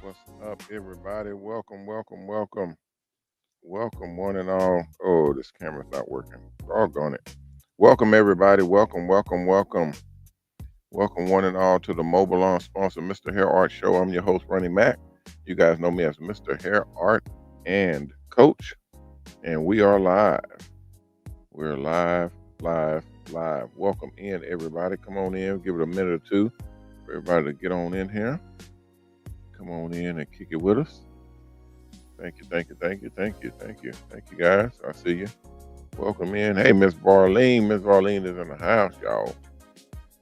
What's up, everybody? Welcome, welcome, welcome. Welcome, one and all. Oh, this camera's not working. Doggone it. Welcome, everybody. Welcome, welcome, welcome. Welcome, one and all, to the Mobile On sponsor, Mr. Hair Art Show. I'm your host, Ronnie Mack. You guys know me as Mr. Hair Art and Coach, and we are live. We're live, live, live. Welcome in, everybody. Come on in. Give it a minute or two for everybody to get on in here. Come on in and kick it with us. Thank you, thank you, thank you, thank you, thank you, thank you, guys. I see you. Welcome in. Hey, Miss Barlene. Miss Barlene is in the house, y'all.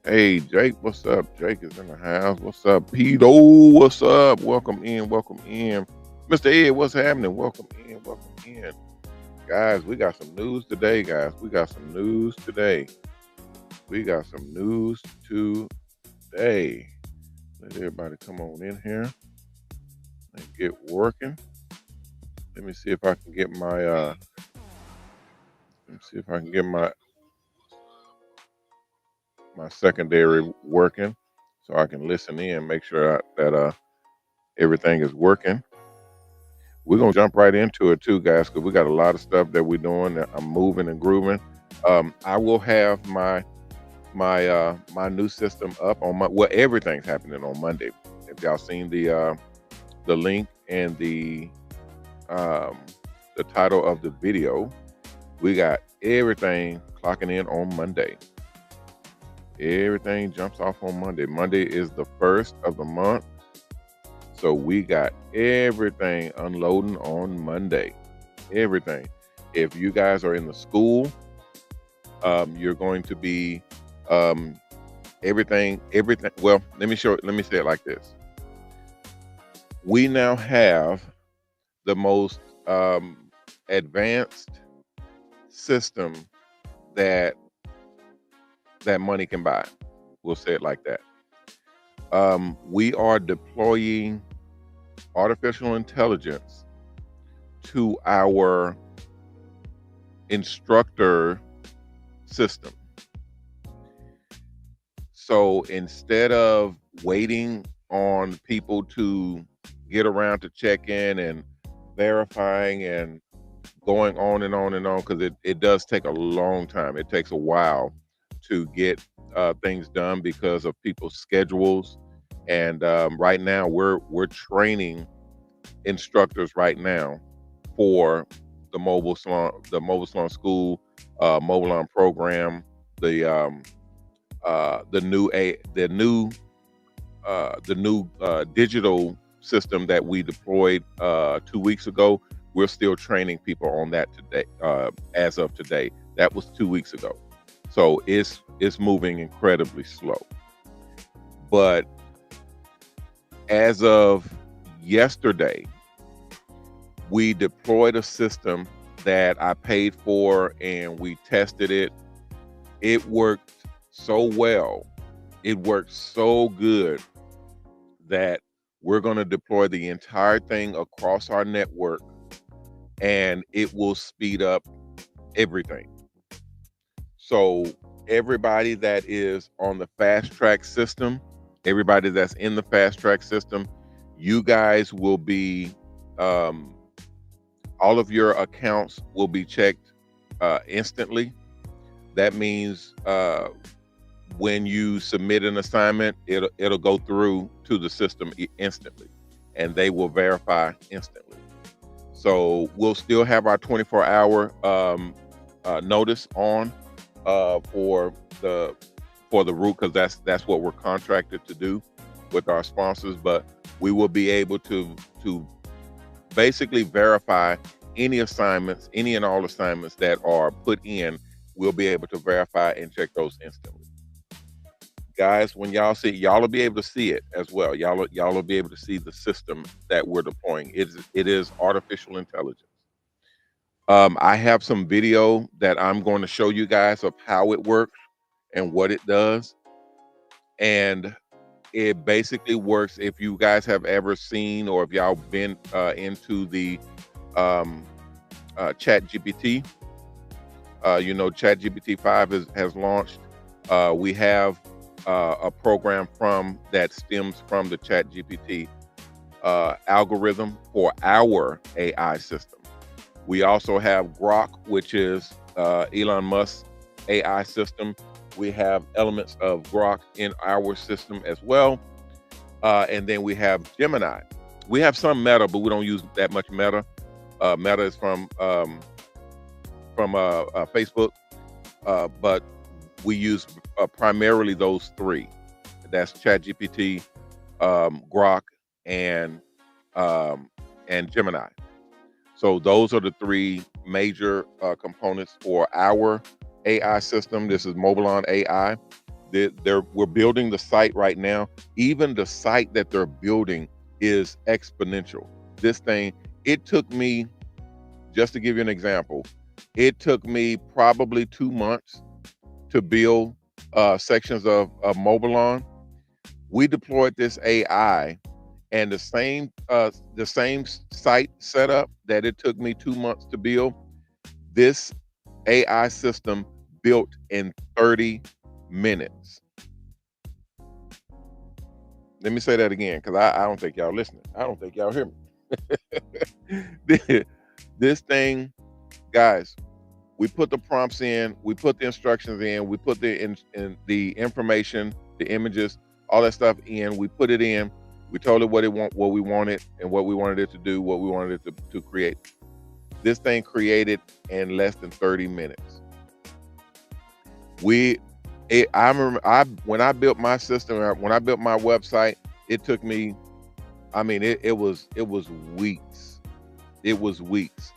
Hey, Jake, what's up? Jake is in the house. What's up, Pedo? What's up? Welcome in, welcome in. Mr. Ed, what's happening? Welcome in, welcome in. Guys, we got some news today, guys. We got some news today. We got some news today. Let everybody come on in here and get working. Let me see if I can get my my secondary working so I can listen in, make sure that everything is working. We're gonna jump right into it too, guys, because we got a lot of stuff that we're doing. That I'm moving and grooving. I will have my new system up on my, well, everything's happening on Monday. If y'all seen the link and the title of the video, we got everything clocking in on Monday. Everything jumps off on Monday. Monday is the first of the month. So we got everything unloading on Monday. Everything. If you guys are in the school, you're going to be everything. Well, let me say it like this. We now have the most advanced system that money can buy. We'll say it like that. We are deploying artificial intelligence to our instructor system. So instead of waiting on people to get around to check in and verifying and going on and on and on, because it does take a long time. It takes a while to get things done because of people's schedules. And right now we're training instructors right now for the mobile salon school, mobile on program, the new digital system that we deployed 2 weeks ago. We're still training people on that today, as of today. That was 2 weeks ago. So it's moving incredibly slow. But as of yesterday, we deployed a system that I paid for and we tested it. It worked so well. It worked so good that we're going to deploy the entire thing across our network, and it will speed up everything. So everybody that is on the fast track system, everybody that's in the fast track system, you guys will be, all of your accounts will be checked instantly. That means when you submit an assignment, it'll go through to the system instantly, and they will verify instantly. So we'll still have our 24-hour notice on for the route, because that's what we're contracted to do with our sponsors. But we will be able to basically verify any assignments, any and all assignments that are put in. We'll be able to verify and check those instantly. Guys, when y'all see, y'all will be able to see it as well. Y'all will be able to see the system that we're deploying. It is artificial intelligence. I have some video that I'm going to show you guys of how it works and what it does. And it basically works. If you guys have ever seen, or if y'all been into the Chat GPT, Chat GPT 5 has launched. We have a program that stems from the Chat GPT algorithm for our AI system. We also have Grok, which is Elon Musk's AI system. We have elements of Grok in our system as well. And then we have Gemini. We have some Meta, but we don't use that much Meta. Meta is from Facebook, but we use primarily those three. That's ChatGPT, Grok, and Gemini. So those are the three major components for our AI system. This is Mobilon AI. We're building the site right now. Even the site that they're building is exponential. This thing, it took me, just to give you an example, it took me probably 2 months to build sections of Mobilon. We deployed this AI, and the same site setup that it took me 2 months to build, this AI system built in 30 minutes. Let me say that again, because I don't think y'all listening. I don't think y'all hear me. This thing, guys, we put the prompts in, we put the instructions in, we put the information, the images, all that stuff in. We put it in. We told it what we wanted, and what we wanted it to do, what we wanted it to create. This thing created in less than 30 minutes. I remember when I built my system, when I built my website, it took me, I mean, it was weeks. It was weeks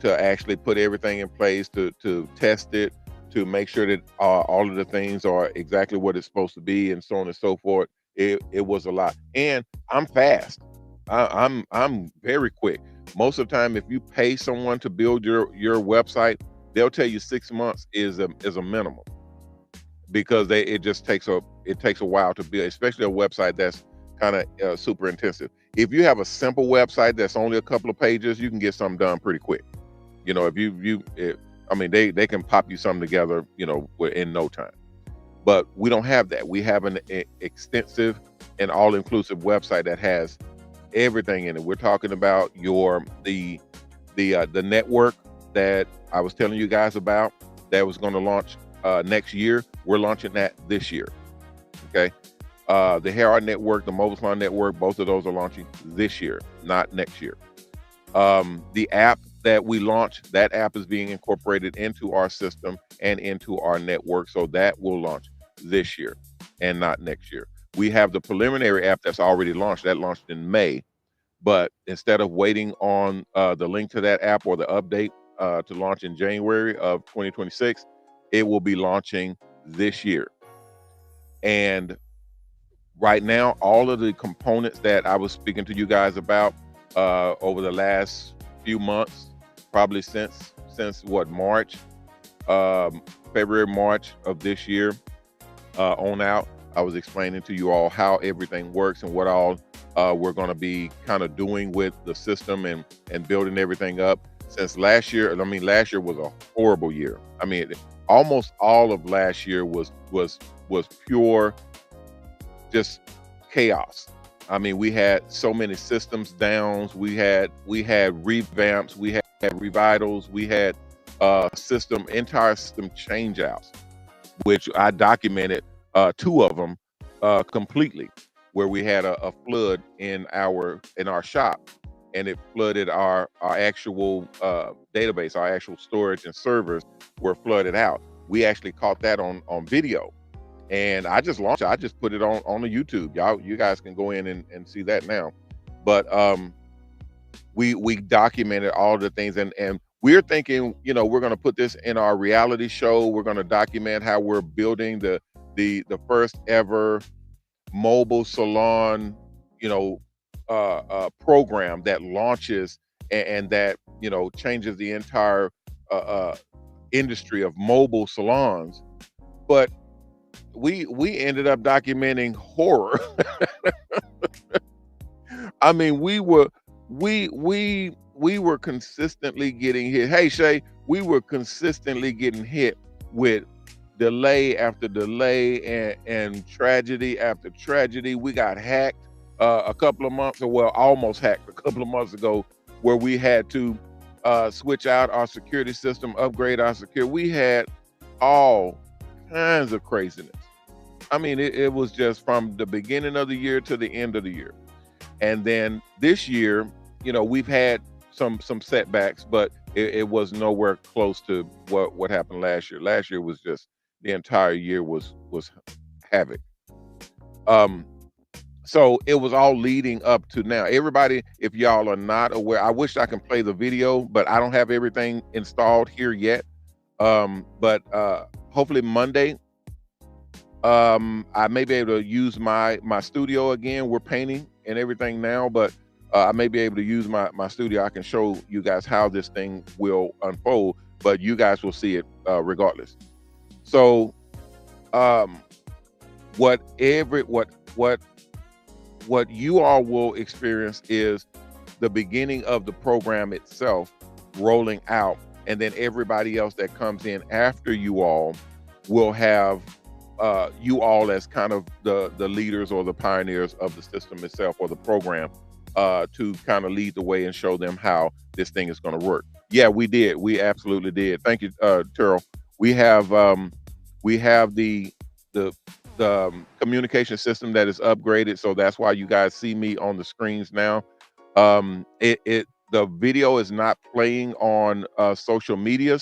to actually put everything in place, to test it, to make sure that all of the things are exactly what it's supposed to be, and so on and so forth. It was a lot, and I'm fast. I'm very quick. Most of the time, if you pay someone to build your website, they'll tell you 6 months is a minimum, because it takes a while to build, especially a website that's kind of super intensive. If you have a simple website that's only a couple of pages, you can get something done pretty quick. You know, they can pop you something together, in no time. But we don't have that. We have an extensive and all-inclusive website that has everything in it. We're talking about the network that I was telling you guys about that was going to launch next year. We're launching that this year. Okay. The Herald Network, the Mobilon Network, both of those are launching this year, not next year. The app that we launched, that app is being incorporated into our system and into our network. So that will launch this year and not next year. We have the preliminary app that's already launched. That launched in May. But instead of waiting on the link to that app or the update to launch in January of 2026, it will be launching this year. And right now, all of the components that I was speaking to you guys about over the last few months, probably since March, February, March of this year on out, I was explaining to you all how everything works and what all we're going to be kind of doing with the system and building everything up. Since last year, last year was a horrible year. Almost all of last year was pure just chaos. We had so many systems downs. We had revamps. We had revitals. We had entire system change outs, which I documented 2 of them completely, where we had a flood in our shop, and it flooded our actual database. Our actual storage and servers were flooded out. We actually caught that on video. And I just launched it. I just put it on the YouTube. You guys can go in and see that now. But we documented all the things, and we're thinking, we're going to put this in our reality show. We're going to document how we're building the first ever mobile salon, program that launches and that changes the entire industry of mobile salons. But we ended up documenting horror. We were consistently getting hit. Hey Shay, we were consistently getting hit with delay after delay and tragedy after tragedy. We got hacked. a couple of months, or well, almost hacked a couple of months ago, where we had to switch out our security system, upgrade our security. We had all kinds of craziness. I mean, it was just from the beginning of the year to the end of the year. And then this year, we've had some setbacks, but it was nowhere close to what happened last year. Last year was just the entire year was havoc. Um, so it was all leading up to now. Everybody, if y'all are not aware, I wish I can play the video, but I don't have everything installed here yet. But hopefully Monday, I may be able to use my studio again. We're painting and everything now, but I may be able to use my studio. I can show you guys how this thing will unfold, but you guys will see it regardless. So um, what you all will experience is the beginning of the program itself rolling out, and then everybody else that comes in after you all will have you all as kind of the leaders or the pioneers of the system itself or the program, to kind of lead the way and show them how this thing is going to work. Yeah, we did. We absolutely did. Thank you, Terrell. We have the the communication system that is upgraded, so that's why you guys see me on the screens now. It the video is not playing on social media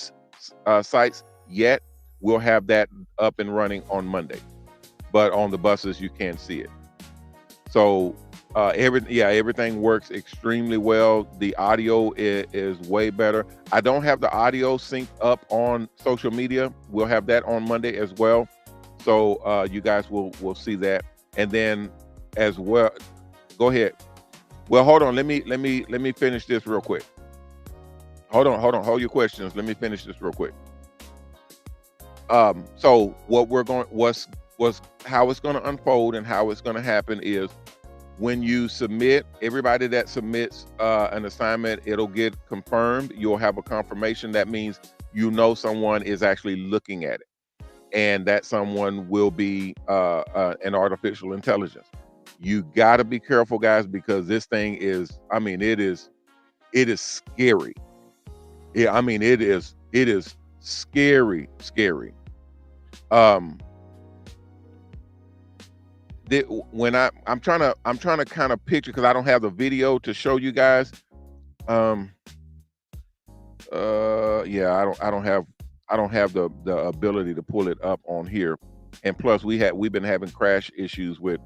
sites yet. We'll have that up and running on Monday, but on the buses you can see it. So everything works extremely well. The audio is way better. I don't have the audio synced up on social media. We'll have that on Monday as well. So you guys will see that, and then as well. Go ahead. Well, hold on. Let me finish this real quick. Hold your questions. Let me finish this real quick. So what we're going was how it's going to unfold and how it's going to happen is when you submit, everybody that submits an assignment, it'll get confirmed. You'll have a confirmation. That means someone is actually looking at it, and that someone will be an artificial intelligence. You got to be careful, guys, because this thing is, I mean, it is scary. Yeah, I mean, it is scary. Um, when I'm trying to kind of picture, because I don't have the video to show you guys. Yeah, I don't have the ability to pull it up on here, and plus we've been having crash issues with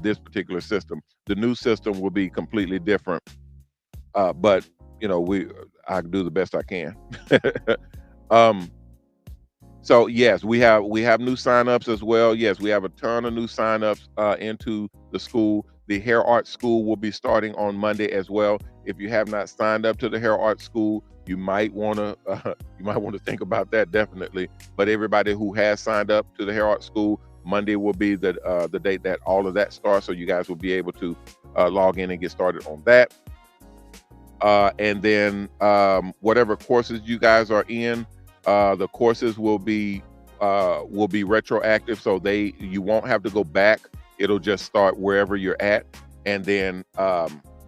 this particular system. The new system will be completely different, but I do the best I can. um so yes, we have new signups as well. Yes, we have a ton of new signups into the school. The hair art school will be starting on Monday as well. If you have not signed up to the hair art school, you might want to think about that, definitely. But everybody who has signed up to the hair art school, Monday will be the date that all of that starts, so you guys will be able to log in and get started on that. And then whatever courses you guys are in, the courses will be retroactive, so you won't have to go back. It'll just start wherever you're at, and then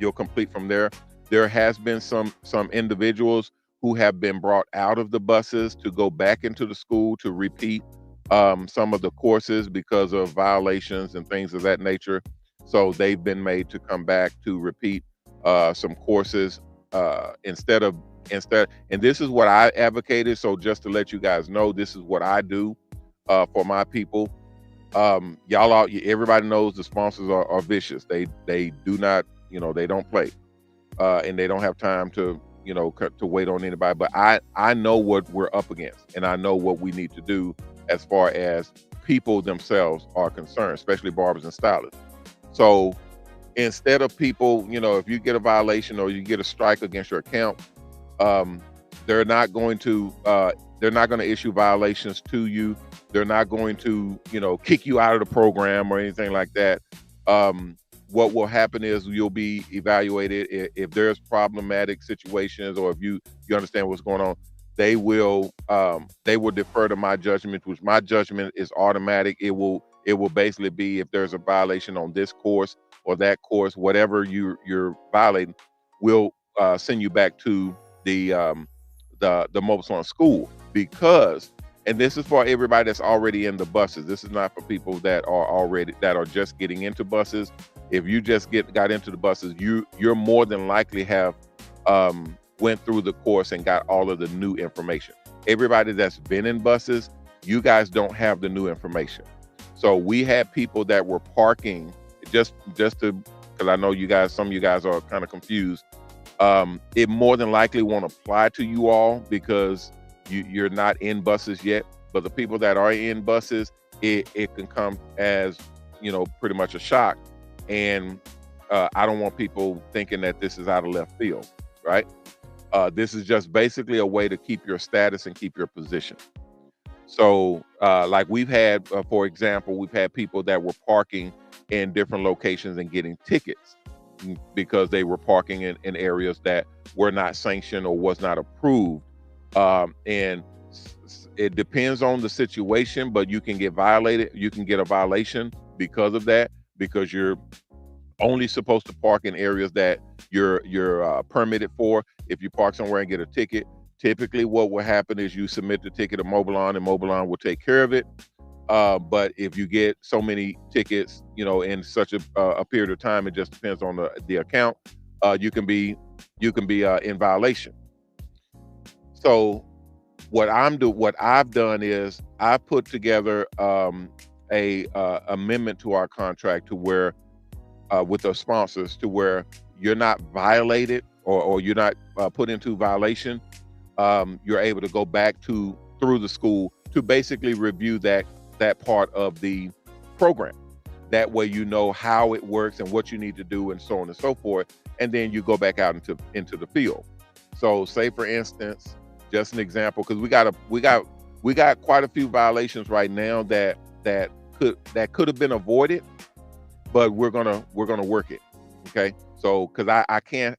you'll complete from there. There has been some individuals who have been brought out of the buses to go back into the school to repeat some of the courses because of violations and things of that nature. So they've been made to come back to repeat some courses instead, and this is what I advocated. So just to let you guys know, this is what I do for my people. Everybody knows the sponsors are vicious. They do not, they don't play, and they don't have time to wait on anybody. But I know what we're up against, and I know what we need to do as far as people themselves are concerned, especially barbers and stylists. So instead of people, if you get a violation or you get a strike against your account, they're not going to issue violations to you. They're not going to kick you out of the program or anything like that. What will happen is you'll be evaluated. If there's problematic situations, or if you understand what's going on, they will defer to my judgment, which my judgment is automatic. It will basically be, if there's a violation on this course, or that course, whatever you're violating, will send you back to the mobile salon school. Because, and this is for everybody that's already in the buses. This is not for people that are just getting into buses. If you just got into the buses, you're more than likely have went through the course and got all of the new information. Everybody that's been in buses, you guys don't have the new information. So we had people that were parking just to, because I know some of you guys are kind of confused. It more than likely won't apply to you all because you're not in buses yet. But the people that are in buses, it can come as, pretty much a shock. And I don't want people thinking that this is out of left field, right? This is just basically a way to keep your status and keep your position. So like we've had, for example, we've had people that were parking in different locations and getting tickets because they were parking in areas that were not sanctioned or was not approved. And it depends on the situation, but you can get violated. You can get a violation because of that, because you're only supposed to park in areas that you're permitted for. If you park somewhere and get a ticket, typically what will happen is you submit the ticket to Mobilon, and Mobilon will take care of it. But if you get so many tickets, in such a period of time, it just depends on the account. You can be in violation. So what I've done is I put together a amendment to our contract to where with the sponsors, to where you're not violated or you're not put into violation. You're able to go back through the school to basically review that part of the program. That way you know how it works and what you need to do and so on and so forth. And then you go back out into the field. So say for instance, just an example, because we got quite a few violations right now that could have been avoided, but we're gonna work it. Okay. So because I can't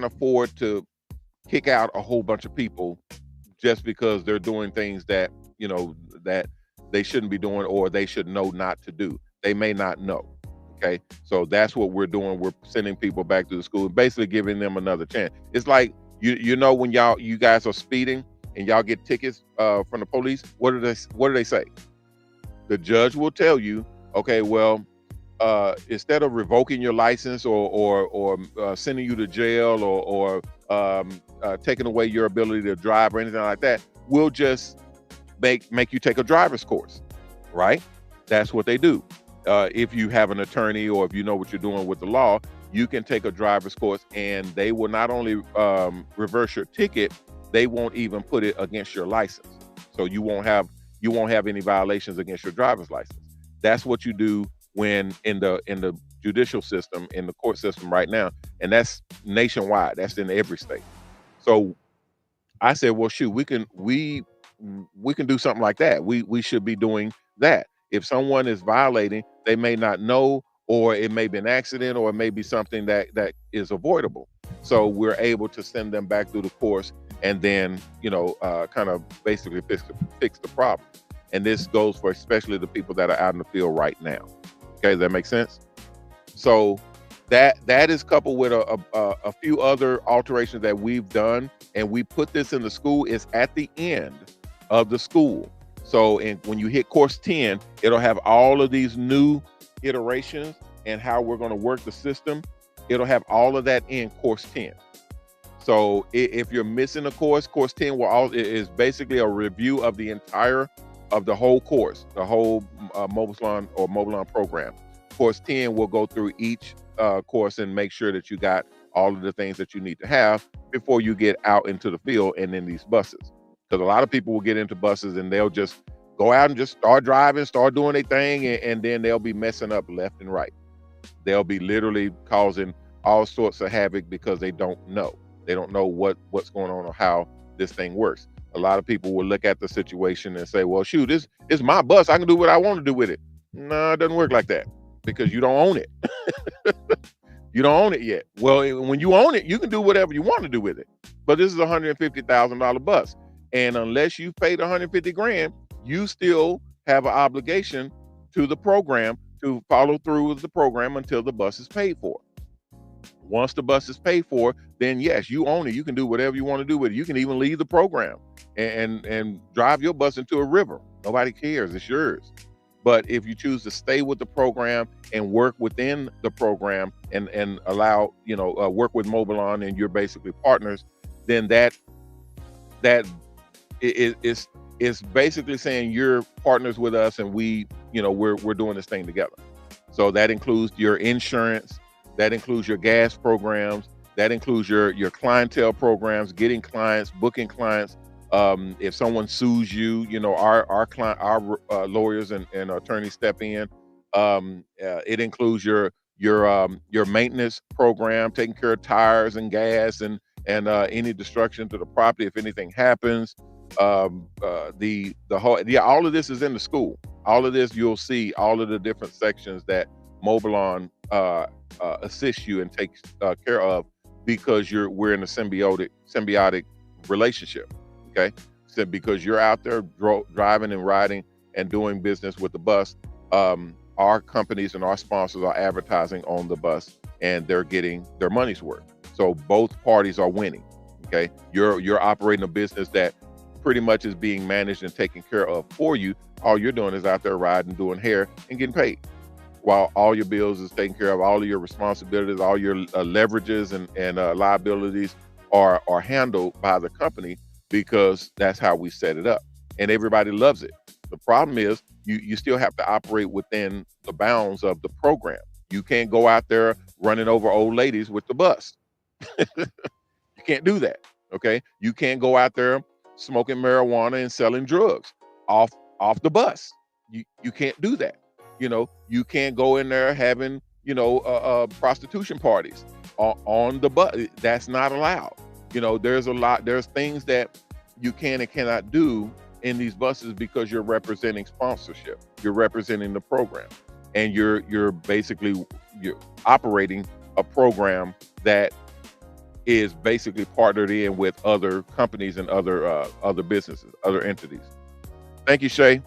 afford to kick out a whole bunch of people just because they're doing things that that they shouldn't be doing, or they should know not to do. They may not know. Okay. So that's what we're doing. We're sending people back to the school and basically giving them another chance. It's like when you guys are speeding and y'all get tickets from the police, what do they say? The judge will tell you, okay, well, instead of revoking your license or sending you to jail or taking away your ability to drive or anything like that, we'll just make you take a driver's course, right? That's what they do. If you have an attorney or if you know what you're doing with the law, you can take a driver's course, and they will not only reverse your ticket, they won't even put it against your license. So you won't have any violations against your driver's license. That's what you do when in the judicial system, in the court system right now, and that's nationwide. That's in every state. So I said, well, shoot, we can do something like that. We should be doing that. If someone is violating, they may not know, or it may be an accident, or it may be something that is avoidable. So we're able to send them back through the course, and then kind of basically fix the problem. And this goes for especially the people that are out in the field right now. Okay, does that make sense? So that is coupled with a few other alterations that we've done, and we put this in the school. It's at the end of the school. So when you hit course 10, it'll have all of these new iterations and how we're going to work the system. It'll have all of that in course 10. So if you're missing a course 10 is basically a review of the whole course, the whole Mobile Salon or Mobilon program. Course 10 will go through each course and make sure that you got all of the things that you need to have before you get out into the field and in these buses. Because a lot of people will get into buses and they'll just go out and just start driving, start doing their thing, and then they'll be messing up left and right. They'll be literally causing all sorts of havoc because they don't know. They don't know what's going on or how this thing works. A lot of people will look at the situation and say, well, shoot, this is my bus. I can do what I want to do with it. No, it doesn't work like that, because you don't own it. You don't own it yet. Well, when you own it, you can do whatever you want to do with it. But this is a $150,000 bus. And unless you paid $150,000, you still have an obligation to the program to follow through with the program until the bus is paid for. Once the bus is paid for, then yes, you own it. You can do whatever you want to do with it. You can even leave the program and drive your bus into a river. Nobody cares. It's yours. But if you choose to stay with the program and work within the program and allow, work with Mobilon and you're basically partners, then that is basically saying you're partners with us and we're doing this thing together. So that includes your insurance, that includes your gas programs, that includes your clientele programs, getting clients, booking clients. If someone sues you, our client, our lawyers and attorneys step in. It includes your maintenance program, taking care of tires and gas and any destruction to the property if anything happens. The whole all of this is in the school. All of this you'll see all of the different sections that Mobilon assists you and takes care of because we're in a symbiotic relationship. Okay, so because you're out there driving and riding and doing business with the bus, our companies and our sponsors are advertising on the bus and they're getting their money's worth. So both parties are winning. Okay, you're operating a business that pretty much is being managed and taken care of for you. All you're doing is out there riding, doing hair, and getting paid, while all your bills is taken care of, all of your responsibilities, all your leverages and liabilities are handled by the company because that's how we set it up, and everybody loves it. The problem is you still have to operate within the bounds of the program. You can't go out there running over old ladies with the bus. You can't do that. Okay, you can't go out there smoking marijuana and selling drugs off the bus. You can't do that. You can't go in there having prostitution parties on the bus. That's not allowed. There's things that you can and cannot do in these buses because you're representing sponsorship, you're representing the program, and you're basically operating a program that is basically partnered in with other companies and other businesses, other entities. Thank you, Shay.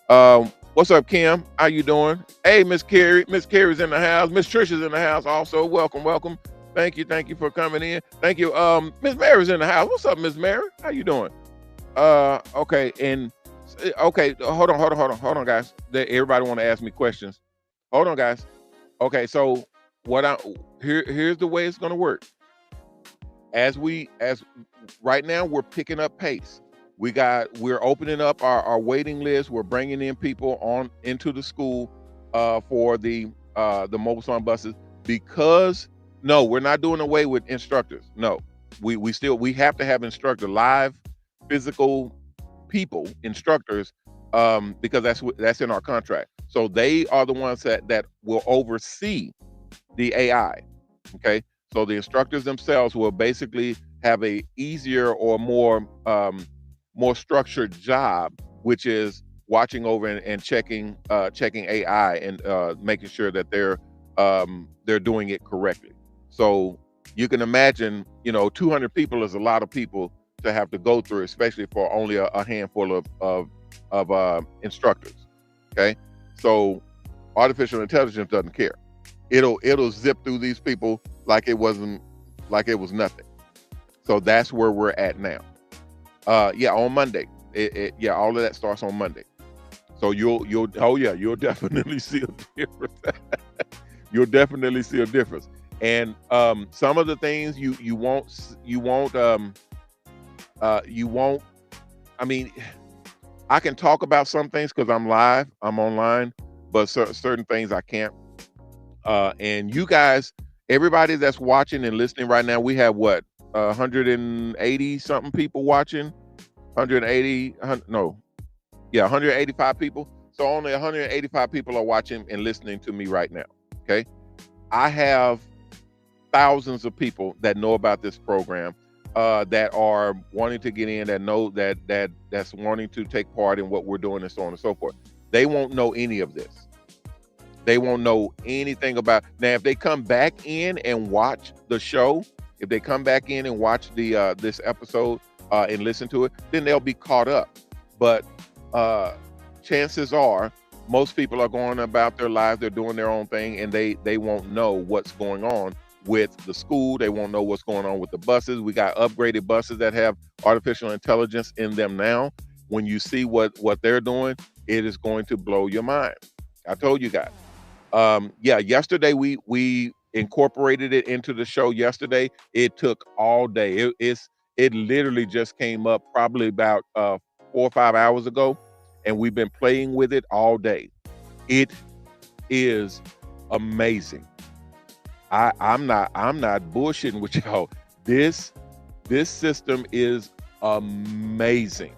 What's up, Kim? How you doing? Hey, Miss Carrie. Miss Carrie's in the house. Miss Trisha's in the house also. Welcome. Thank you for coming in. Thank you. Miss Mary's in the house. What's up, Miss Mary? How you doing? Okay, hold on, guys. Everybody want to ask me questions. Hold on, guys. Okay, so here's the way it's gonna work. As right now we're picking up pace. We're opening up our waiting list. We're bringing in people on into the school for the Mobilon buses because no, we're not doing away with instructors. No, we have to have live physical people, instructors, because that's in our contract. So they are the ones that will oversee the AI. Okay, so the instructors themselves will basically have a easier or more structured job, which is watching over and checking AI and making sure that they're doing it correctly. So you can imagine, 200 people is a lot of people to have to go through, especially for only a handful of instructors. Okay, so artificial intelligence doesn't care. It'll zip through these people like it was nothing. So that's where we're at now. On Monday. All of that starts on Monday. So you'll definitely see a difference. You'll definitely see a difference. And some of the things you won't. I mean, I can talk about some things because I'm online, but certain things I can't. And you guys, everybody that's watching and listening right now, we have 180 something people watching. 185 people. So only 185 people are watching and listening to me right now. Okay, I have thousands of people that know about this program, that are wanting to get in, that know that's wanting to take part in what we're doing, and so on and so forth. They won't know any of this. They won't know anything about. Now, if they come back in and watch the show, if they come back in and watch the this episode and listen to it, then they'll be caught up. But chances are most people are going about their lives, they're doing their own thing, and they won't know what's going on with the school. They won't know what's going on with the buses. We got upgraded buses that have artificial intelligence in them now. When you see what they're doing, it is going to blow your mind. I told you guys. Yeah, yesterday we incorporated it into the show yesterday. It took all day. It literally just came up probably about 4 or 5 hours ago, and we've been playing with it all day. It is amazing. I'm not bullshitting with y'all. This this system is amazing.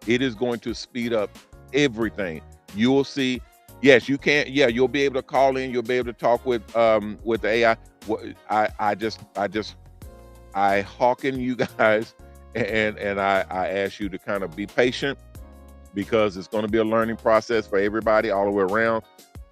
It is going to speed up everything. You will see. Yes, you can. Yeah, you'll be able to call in. You'll be able to talk with the AI. I hearken you guys, and I ask you to kind of be patient because it's going to be a learning process for everybody all the way around.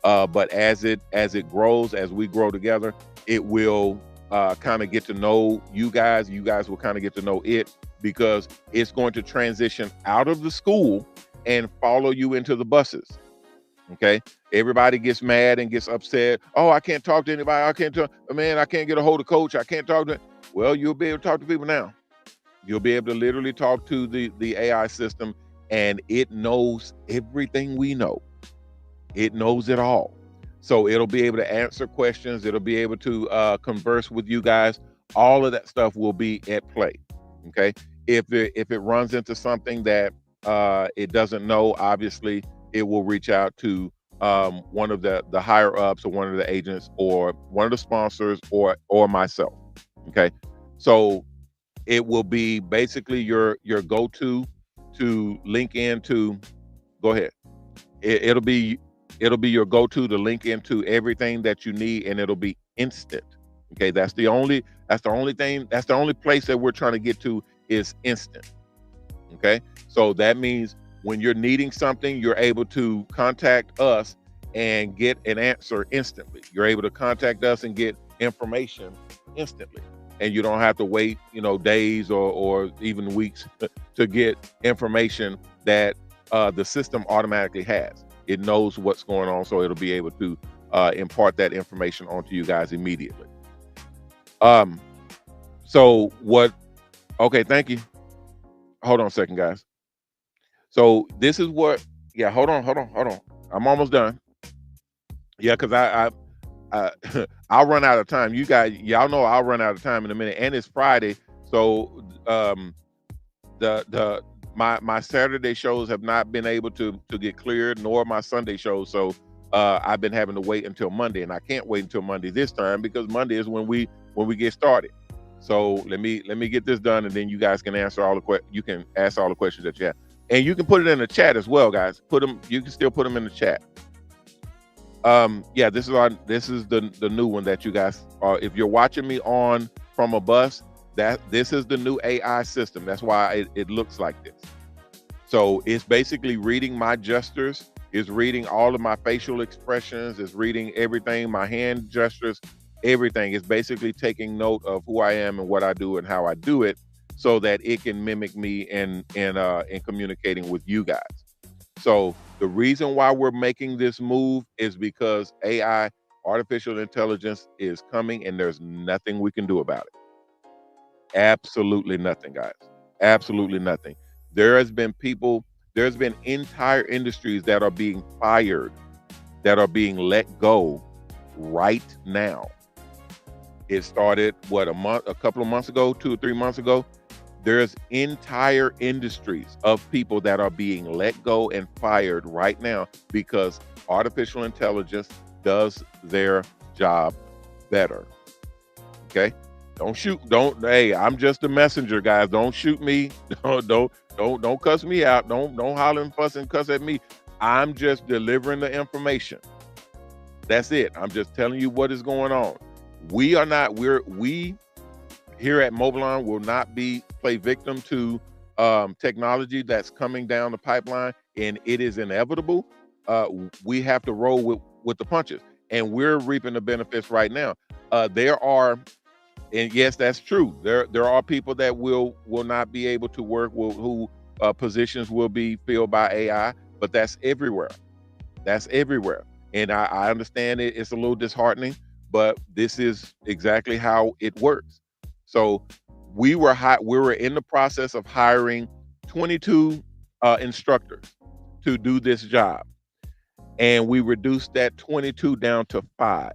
But as it grows, as we grow together, it will kind of get to know you guys. You guys will kind of get to know it because it's going to transition out of the school and follow you into the buses. Okay, everybody gets mad and gets upset. Oh, I can't talk to anybody. I can't talk. Man, I can't get a hold of coach. I can't talk to. Well, you'll be able to talk to people now. You'll be able to literally talk to the AI system, and it knows everything we know. It knows it all. So it'll be able to answer questions. It'll be able to converse with you guys. All of that stuff will be at play. Okay. If it runs into something that it doesn't know, obviously it will reach out to one of the higher ups or one of the agents or one of the sponsors or myself. Okay. So it will be basically your go-to to link into. Go ahead. It'll be your go-to to link into everything that you need, and it'll be instant. Okay, that's the only thing, that's the only place that we're trying to get to is instant. Okay, so that means when you're needing something, you're able to contact us and get an answer instantly. You're able to contact us and get information instantly, and you don't have to wait, days or even weeks to get information that the system automatically has. It knows what's going on, so it'll be able to impart that information onto you guys immediately. Um, so what? Okay, thank you. Hold on a second, guys. So this is what. Yeah, hold on. I'm almost done. Yeah, because I'll run out of time. Y'all know I'll run out of time in a minute, and it's Friday, so the my Saturday shows have not been able to get cleared, nor my Sunday shows. So I've been having to wait until Monday, and I can't wait until Monday this time because Monday is when we get started. So let me get this done, and then you guys can answer all the you can ask all the questions that you have, and you can put it in the chat as well, guys. You can still put them in the chat. Yeah, this is the new one that you guys are. If you're watching me on from a bus, this is the new AI system. That's why it looks like this. So it's basically reading my gestures, it's reading all of my facial expressions, it's reading everything, my hand gestures, everything. It's basically taking note of who I am and what I do and how I do it, so that it can mimic me in communicating with you guys. So the reason why we're making this move is because AI, artificial intelligence, is coming, and there's nothing we can do about it. Absolutely nothing, guys. Absolutely nothing. There's been entire industries that are being fired, that are being let go right now. It started a couple of months ago, 2 or 3 months ago. There's entire industries of people that are being let go and fired right now because artificial intelligence does their job better. Okay? Don't shoot. Don't. Hey, I'm just a messenger, guys. Don't shoot me. Don't cuss me out. Don't holler and fuss and cuss at me. I'm just delivering the information. That's it. I'm just telling you what is going on. We here at Mobilon will not play victim to technology that's coming down the pipeline, and it is inevitable. We have to roll with the punches, and we're reaping the benefits right now. There are, and yes, that's true. There are people that will not be able to work, who positions will be filled by AI, but that's everywhere. That's everywhere. And I understand it's a little disheartening, but this is exactly how it works. So we were in the process of hiring 22 instructors to do this job, and we reduced that 22 down to 5.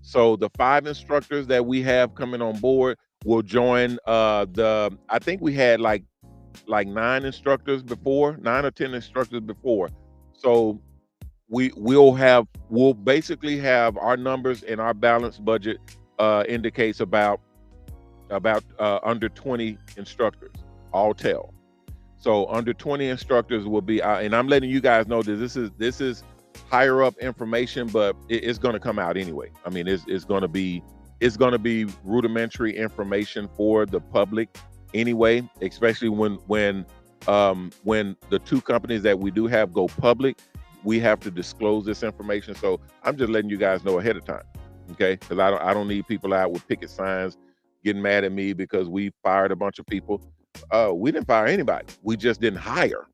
So the 5 instructors that we have coming on board will join the I think we had like 9 instructors before, 9 or 10 instructors before. So we'll basically have our numbers, and our balanced budget indicates about under 20 instructors all tell. So under 20 instructors will be out, and I'm letting you guys know that this is higher up information, but it's going to come out anyway. I mean, it's going to be rudimentary information for the public anyway, especially when the 2 companies that we do have go public. We have to disclose this information, so I'm just letting you guys know ahead of time, okay? Because I don't need people out with picket signs getting mad at me because we fired a bunch of people. We didn't fire anybody. We just didn't hire.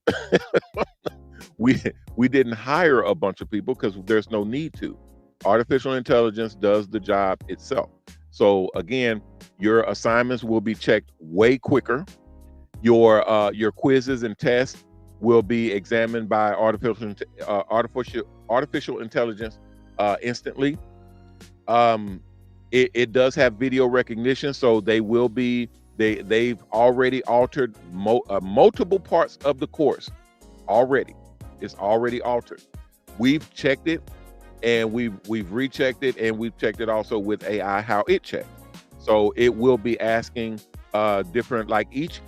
we didn't hire a bunch of people because there's no need to. Artificial intelligence does the job itself. So again, your assignments will be checked way quicker. Your quizzes and tests will be examined by artificial intelligence instantly. It does have video recognition, so they've already altered multiple parts of the course already. It's already altered. We've checked it, and we've rechecked it, and we've checked it also with AI how it checks. So it will be asking different, like each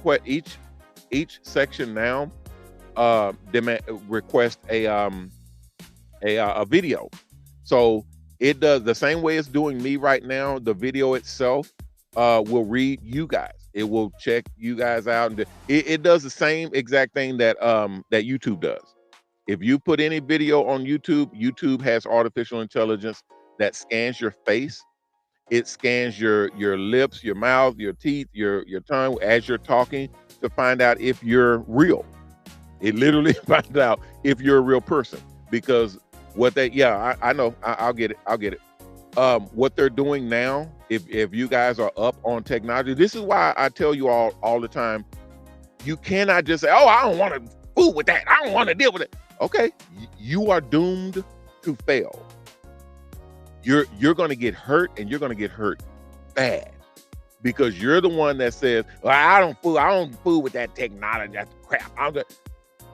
section now request a video. So it does the same way it's doing me right now. The video itself will read you guys. It will check you guys out, and it does the same exact thing that YouTube does. If you put any video on YouTube, YouTube has artificial intelligence that scans your face. It scans your lips, your mouth, your teeth, your tongue as you're talking to find out if you're real. It literally finds out if you're a real person, because I know, I'll get it. What they're doing now, if you guys are up on technology, this is why I tell you all the time, you cannot just say, oh, I don't want to fool with that. I don't want to deal with it. Okay, you are doomed to fail. You're going to get hurt, and you're going to get hurt bad, because you're the one that says, well, I don't fool with that technology. That's crap.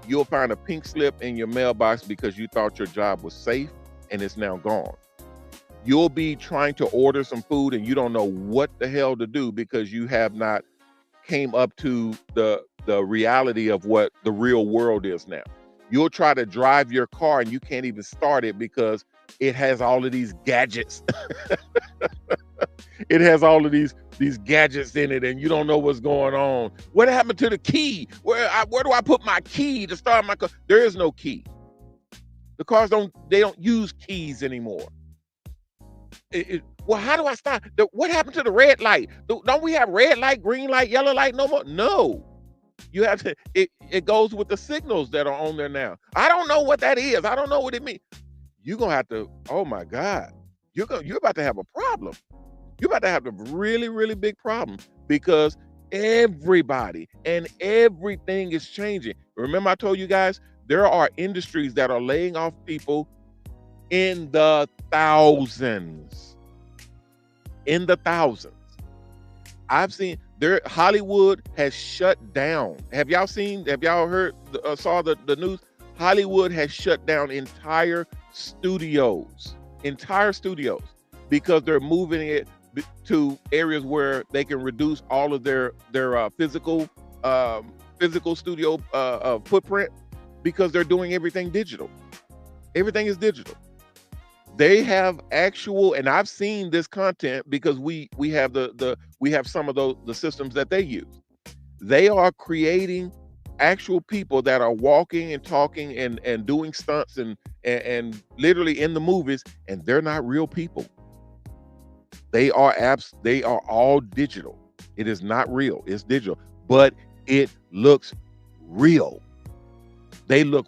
You'll find a pink slip in your mailbox because you thought your job was safe, and it's now gone. You'll be trying to order some food, and you don't know what the hell to do because you have not came up to the reality of what the real world is now. You'll try to drive your car, and you can't even start it because it has all of these gadgets. It has all of these gadgets in it, and you don't know what's going on. What happened to the key? Where do I put my key to start my car? There is no key. The cars don't use keys anymore. Well, how do I start? What happened to the red light? Don't we have red light, green light, yellow light no more? No. You have to, it goes with the signals that are on there now. I don't know what that is. I don't know what it means. You're gonna have to, oh my God, you're about to have a problem. You're about to have a really, really big problem, because everybody and everything is changing. Remember, I told you guys, there are industries that are laying off people in the thousands. In the thousands. I've seen Hollywood has shut down. Have y'all heard, saw the news? Hollywood has shut down entire studios, because they're moving it to areas where they can reduce all of their physical studio footprint, because they're doing everything digital. Everything is digital. They have actual, and I've seen this content because we have we have some of the systems that they use. They are creating actual people that are walking and talking and doing stunts and literally in the movies, and they're not real people. They are all digital. It is not real. It's digital, but it looks real. They look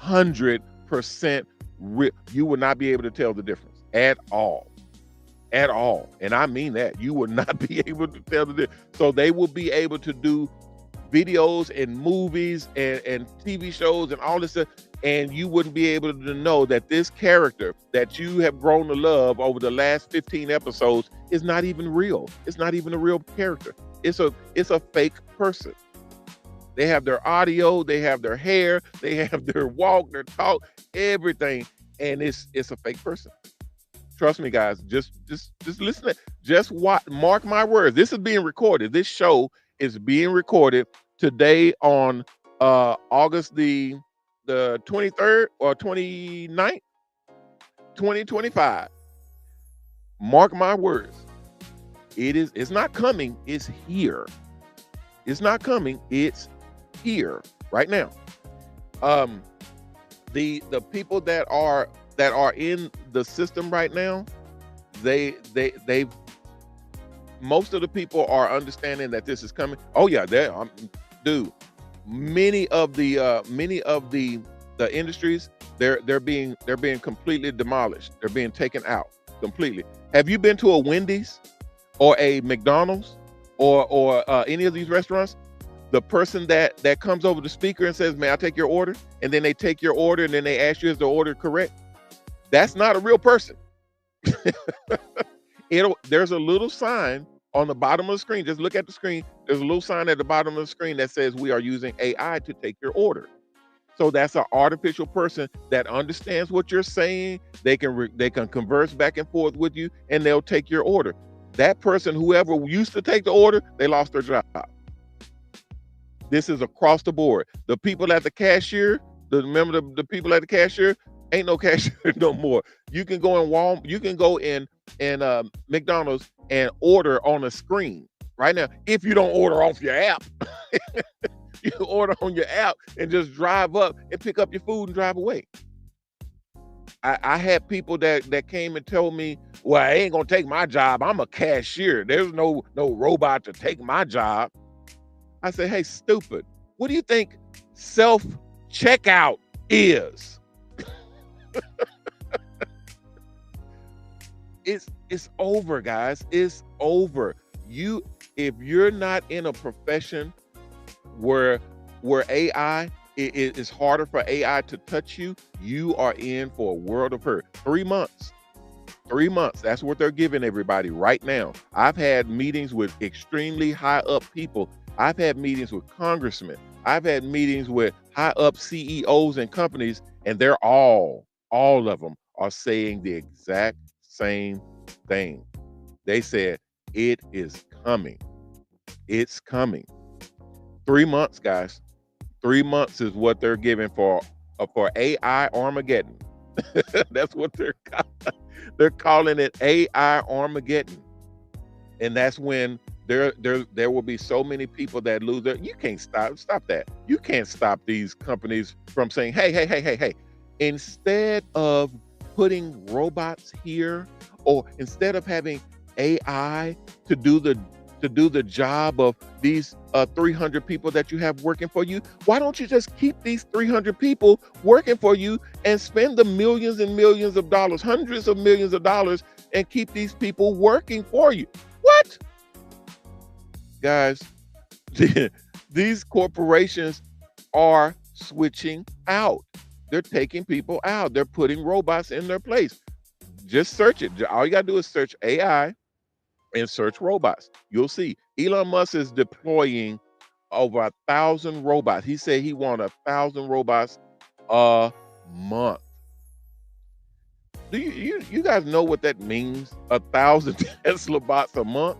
100% real. You will not be able to tell the difference at all. At all. And I mean that. You will not be able to tell the difference. So they will be able to do videos and movies and TV shows and all this stuff, and you wouldn't be able to know that this character that you have grown to love over the last 15 episodes is not even real. It's not even a real character. It's a fake person. They have their audio, they have their hair, they have their walk, their talk, everything, and it's a fake person. Trust me, guys. Just listen. Just watch. Mark my words. This is being recorded. This show is being recorded today on August the 23rd or 29th, 2025. Mark my words. It's not coming. It's here. It's not coming. It's here right now. The people that are in the system right now, they most of the people are understanding that this is coming. Oh yeah, dude. Many of the industries, they're being completely demolished. They're being taken out completely. Have you been to a Wendy's or a McDonald's or any of these restaurants? The person that comes over the speaker and says, "May I take your order?" and then they take your order and then they ask you, "Is the order correct?" That's not a real person. There's a little sign on the bottom of the screen. Just look at the screen. There's a little sign at the bottom of the screen that says we are using AI to take your order. So that's an artificial person that understands what you're saying. They can converse back and forth with you, and they'll take your order. That person, whoever used to take the order, they lost their job. This is across the board. The people at the cashier, remember the people at the cashier, ain't no cashier no more. You can go in Walmart, you can go in McDonald's and order on a screen right now. If you don't order off your app, you can order on your app and just drive up and pick up your food and drive away. I had people that came and told me, "Well, I ain't gonna take my job. I'm a cashier. There's no robot to take my job." I said, "Hey, stupid. What do you think self-checkout is?" It's over, guys. It's over. If you're not in a profession where AI it's harder for AI to touch you, you are in for a world of hurt. 3 months. 3 months. That's what they're giving everybody right now. I've had meetings with extremely high up people. I've had meetings with congressmen. I've had meetings with high up CEOs and companies, and they're all of them are saying the exact same thing. They said it is coming. It's coming. 3 months, guys. 3 months is what they're giving for AI Armageddon. That's what they're calling it, AI Armageddon. And that's when there will be so many people that lose their. You can't stop that. You can't stop these companies from saying, hey. Instead of putting robots here, or instead of having AI to do the job of these 300 people that you have working for you, why don't you just keep these 300 people working for you and spend the millions and millions of dollars, hundreds of millions of dollars, and keep these people working for you? What? Guys, these corporations are switching out. They're taking people out. They're putting robots in their place. Just search it. All you got to do is search AI and search robots. You'll see Elon Musk is deploying over 1,000 robots. He said he wants 1,000 robots a month. Do you guys know what that means? 1,000 Tesla bots a month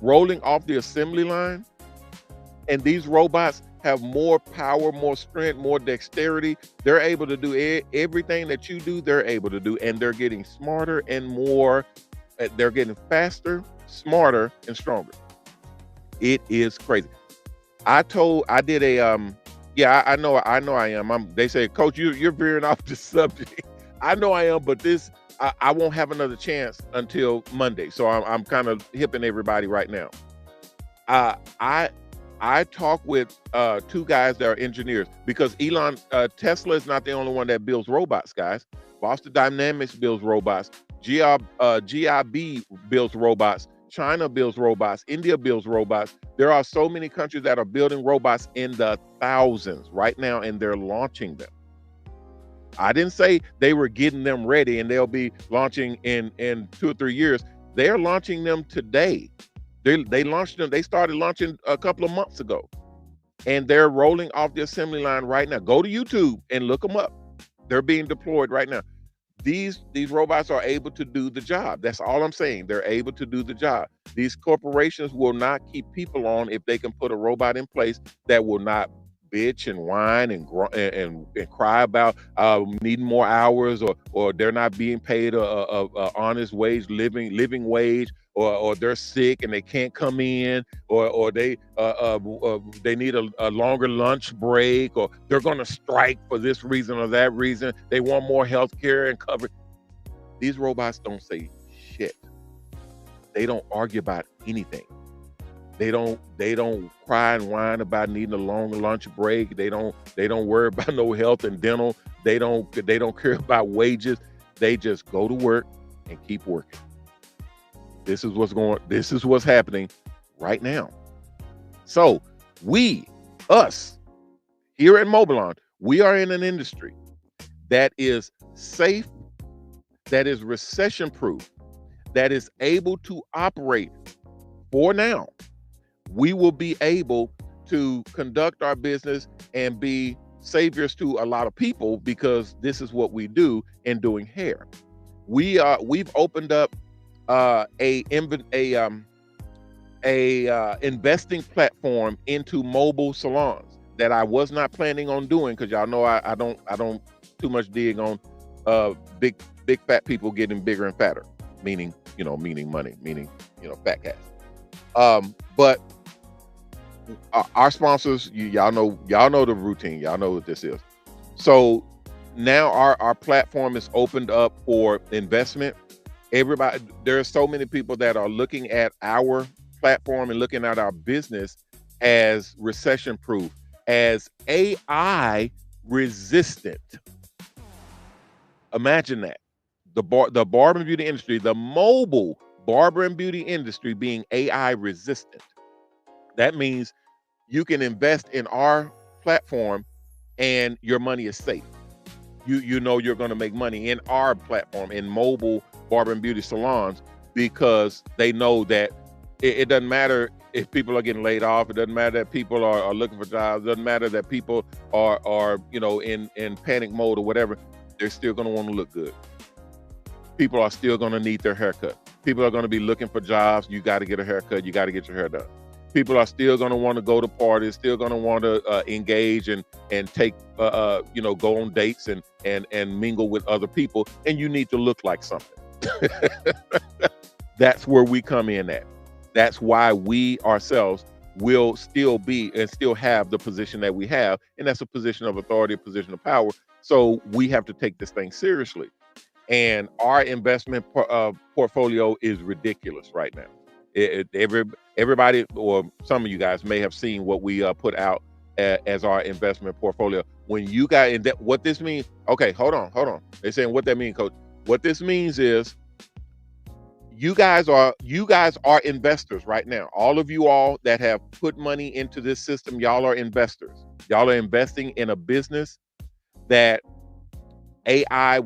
rolling off the assembly line? And these robots have more power, more strength, more dexterity. They're able to do everything that you do, they're able to do. And they're getting smarter and more. They're getting faster, smarter, and stronger. It is crazy. I did a I know I am. They say, Coach, you're veering off the subject. I know I am, but I won't have another chance until Monday. So I'm kind of hipping everybody right now. I talk with two guys that are engineers because Tesla is not the only one that builds robots, guys. Boston Dynamics builds robots. GIB builds robots. China builds robots. India builds robots. There are so many countries that are building robots in the thousands right now, and they're launching them. I didn't say they were getting them ready and they'll be launching in 2 or 3 years. They're launching them today. They launched them. They started launching a couple of months ago, and they're rolling off the assembly line right now. Go to YouTube and look them up. They're being deployed right now. These robots are able to do the job. That's all I'm saying. They're able to do the job. These corporations will not keep people on if they can put a robot in place that will not bitch and whine and cry about needing more hours, or they're not being paid a honest wage, living wage, or they're sick and they can't come in, or they need a longer lunch break, or they're going to strike for this reason or that reason. They want more health care and cover. These robots don't say shit. They don't argue about anything. They don't cry and whine about needing a long lunch break. They don't worry about no health and dental. They don't care about wages. They just go to work and keep working. This is what's happening right now. So us here at Mobilon, we are in an industry that is safe, that is recession proof, that is able to operate for now. We will be able to conduct our business and be saviors to a lot of people because this is what we do in doing hair. We've opened up a investing platform into mobile salons that I was not planning on doing, because y'all know I don't too much dig on big fat people getting bigger and fatter, meaning money, meaning fat cats. But our sponsors, y'all know the routine. Y'all know what this is. So now our platform is opened up for investment. Everybody, there are so many people that are looking at our platform and looking at our business as recession proof, as AI resistant. Imagine that. The barber and beauty industry, the mobile barber and beauty industry being AI resistant. That means you can invest in our platform and your money is safe. You know you're going to make money in our platform, in mobile barber and beauty salons, because they know that it doesn't matter if people are getting laid off. It doesn't matter that people are looking for jobs. It doesn't matter that people are in panic mode or whatever. They're still going to want to look good. People are still going to need their haircut. People are going to be looking for jobs. You got to get a haircut. You got to get your hair done. People are still going to want to go to parties, still going to want to engage and take, go on dates and mingle with other people. And you need to look like something. That's where we come in at. That's why we ourselves will still be and still have the position that we have. And that's a position of authority, a position of power. So we have to take this thing seriously. And our investment portfolio is ridiculous right now. Everybody, or some of you guys may have seen what we put out as our investment portfolio. When you got in that, what this means? Okay, hold on. They're saying what that means, Coach. What this means is you guys are investors right now. All of you all that have put money into this system, y'all are investors. Y'all are investing in a business that AI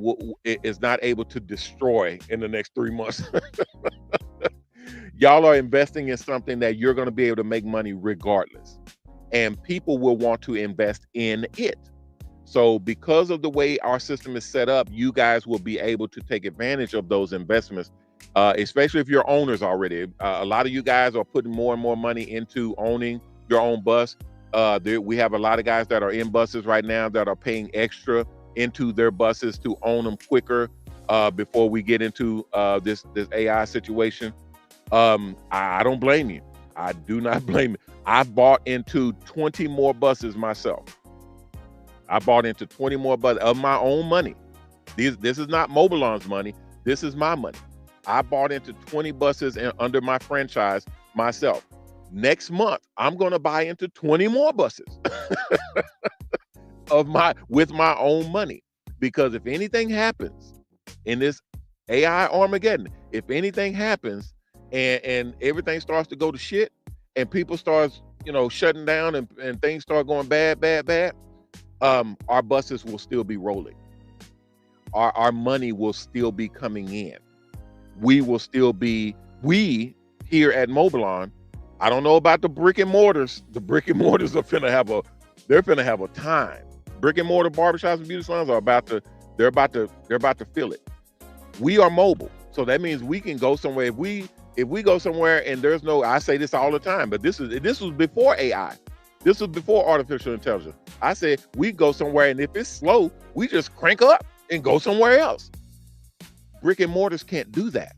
is not able to destroy in the next 3 months. Y'all are investing in something that you're going to be able to make money regardless. And people will want to invest in it. So because of the way our system is set up, you guys will be able to take advantage of those investments, especially if you're owners already. A lot of you guys are putting more and more money into owning your own bus. We have a lot of guys that are in buses right now that are paying extra into their buses to own them quicker before we get into this AI situation. I don't blame you. I do not blame you. I've bought into 20 more buses myself. I bought into 20 more buses of my own money. This is not Mobilon's money. This is my money. I bought into 20 buses under my franchise myself. Next month, I'm going to buy into 20 more buses with my own money. Because if anything happens in this AI Armageddon, if anything happens and everything starts to go to shit and people starts, shutting down and things start going bad, our buses will still be rolling. Our money will still be coming in. We here at Mobilon, I don't know about the brick and mortars. The brick and mortars they're finna have a time. Brick and mortar barbershops and beauty salons they're about to feel it. We are mobile. So that means we can go somewhere. If we go somewhere and there's no, I say this all the time, but this was before AI. This was before artificial intelligence. I said we go somewhere and if it's slow, we just crank up and go somewhere else. Brick and mortars can't do that.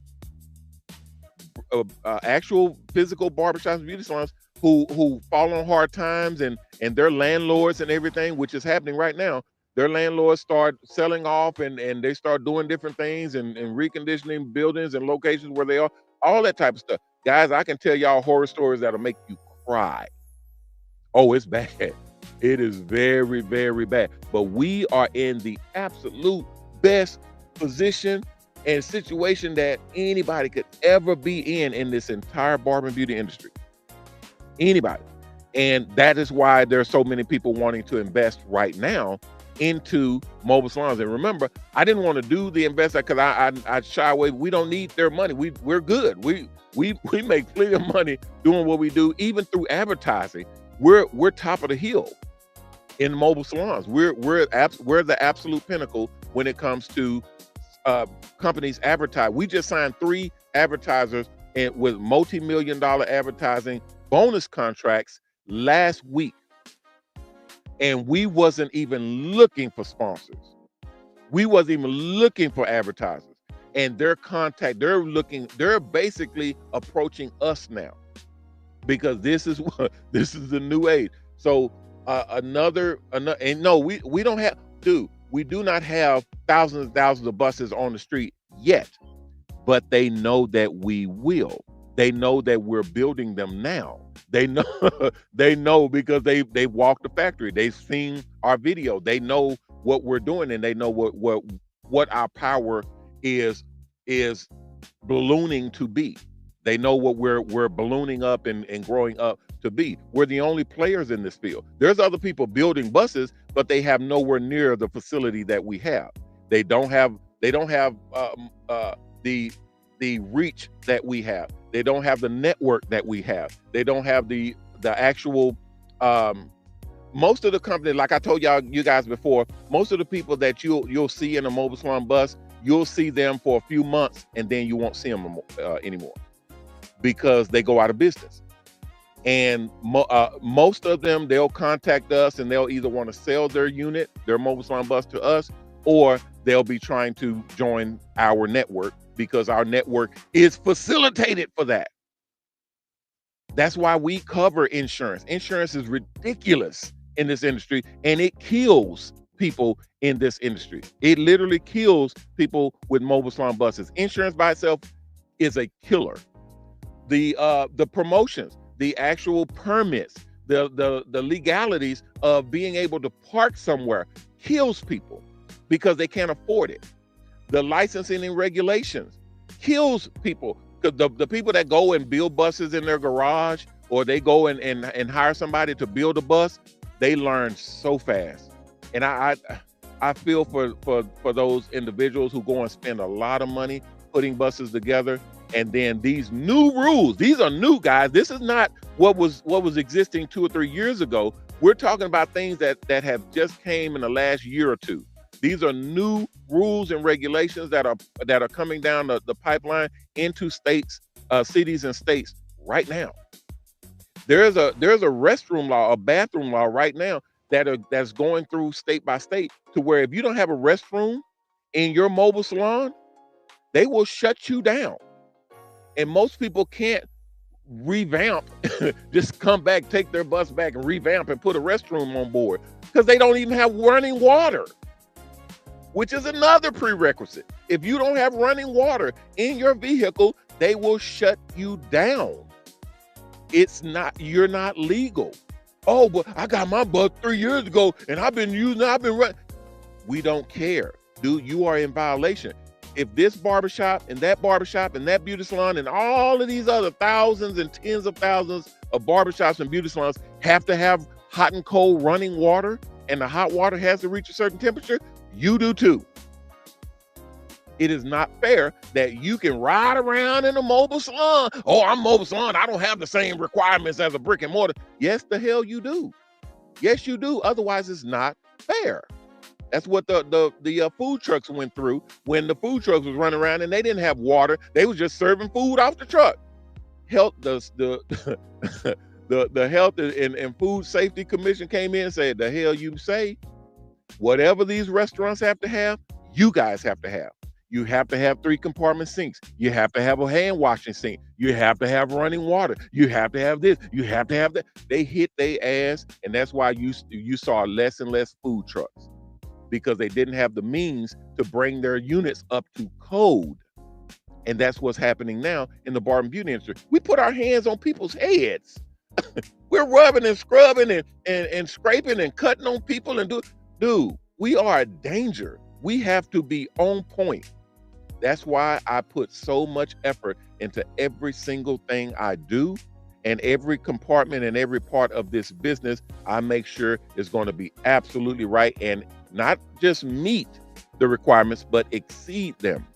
Actual physical barbershops and beauty salons who fall on hard times and their landlords and everything, which is happening right now, their landlords start selling off and they start doing different things and reconditioning buildings and locations where they are, all that type of stuff. Guys, I can tell y'all horror stories that'll make you cry. Oh, it's bad. It is very, very bad. But we are in the absolute best position and situation that anybody could ever be in this entire barber and beauty industry. Anybody. And that is why there's so many people wanting to invest right now into mobile salons. And remember, I didn't want to do the investment because I shy away. We don't need their money. We're good. We make plenty of money doing what we do, even through advertising. We're top of the hill in mobile salons. We're the absolute pinnacle when it comes to companies advertise. We just signed 3 advertisers with multi-million-dollar advertising bonus contracts last week. And we wasn't even looking for sponsors. We wasn't even looking for advertisers. And they're basically approaching us now because this is the new age. So we don't have, we do not have thousands and thousands of buses on the street yet, but they know that we will. They know that we're building them now. They know because they walked the factory. They've seen our video. They know what we're doing and they know what our power is ballooning to be. They know what we're ballooning up and growing up to be. We're the only players in this field. There's other people building buses, but they have nowhere near the facility that we have. They don't have the reach that we have. They don't have the network that we have. They don't have the actual most of the company, like I told you guys before, most of the people that you'll see in a mobile salon bus, you'll see them for a few months and then you won't see them anymore because they go out of business. And most of them, they'll contact us and they'll either want to sell their unit, their mobile salon bus to us, or they'll be trying to join our network because our network is facilitated for that. That's why we cover insurance. Insurance is ridiculous in this industry and it kills people in this industry. It literally kills people with mobile salon buses. Insurance by itself is a killer. The promotions, the actual permits, the legalities of being able to park somewhere kills people because they can't afford it. The licensing and regulations kills people. The people that go and build buses in their garage or they go and hire somebody to build a bus, they learn so fast. And I feel for those individuals who go and spend a lot of money putting buses together. And then these new rules, these are new, guys. This is not what was existing 2 or 3 years ago. We're talking about things that have just came in the last year or two. These are new rules and regulations that are coming down the pipeline into states, cities and states right now. There's a restroom law, a bathroom law right now that's going through state by state to where if you don't have a restroom in your mobile salon, they will shut you down. And most people can't revamp, just come back, take their bus back and revamp and put a restroom on board because they don't even have running water, which is another prerequisite. If you don't have running water in your vehicle, they will shut you down. It's not, you're not legal. Oh, but I got my butt 3 years ago and I've been using, I've been running. We don't care. Dude, you are in violation. If this barbershop and that beauty salon and all of these other thousands and tens of thousands of barbershops and beauty salons have to have hot and cold running water, and the hot water has to reach a certain temperature, you do too. It is not fair that you can ride around in a mobile salon. Oh, I'm mobile salon. I don't have the same requirements as a brick and mortar. Yes, the hell you do. Yes, you do. Otherwise, it's not fair. That's what the food trucks went through when the food trucks was running around and they didn't have water. They was just serving food off the truck. Health the the Health and Food Safety Commission came in and said, the hell you say? Whatever these restaurants have to have, you guys have to have. You have to have 3 compartment sinks. You have to have a hand washing sink. You have to have running water. You have to have this. You have to have that. They hit their ass, and that's why you saw less and less food trucks, because they didn't have the means to bring their units up to code. And that's what's happening now in the barber and beauty industry. We put our hands on people's heads. We're rubbing and scrubbing and scraping and cutting on people and dude, we are a danger. We have to be on point. That's why I put so much effort into every single thing I do, and every compartment and every part of this business, I make sure is going to be absolutely right and not just meet the requirements, but exceed them.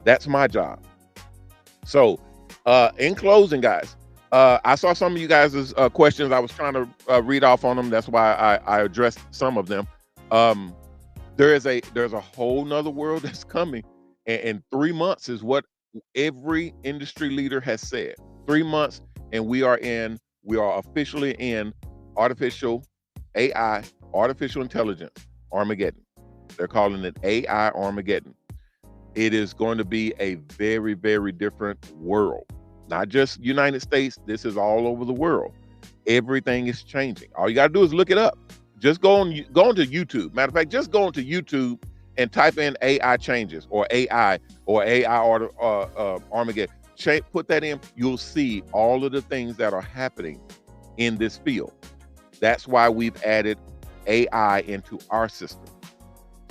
That's my job. So in closing, guys, I saw some of you guys' questions. I was trying to read off on them. That's why I addressed some of them. There's a whole nother world that's coming. And 3 months is what every industry leader has said. 3 months, and we are officially in artificial AI, artificial intelligence, Armageddon. They're calling it AI Armageddon. It is going to be a very, very different world. Not just United States, this is all over the world. Everything is changing. All you got to do is look it up. Just go on to YouTube. Matter of fact, just go into YouTube and type in AI changes or AI Armageddon. Put that in, you'll see all of the things that are happening in this field. That's why we've added AI into our system.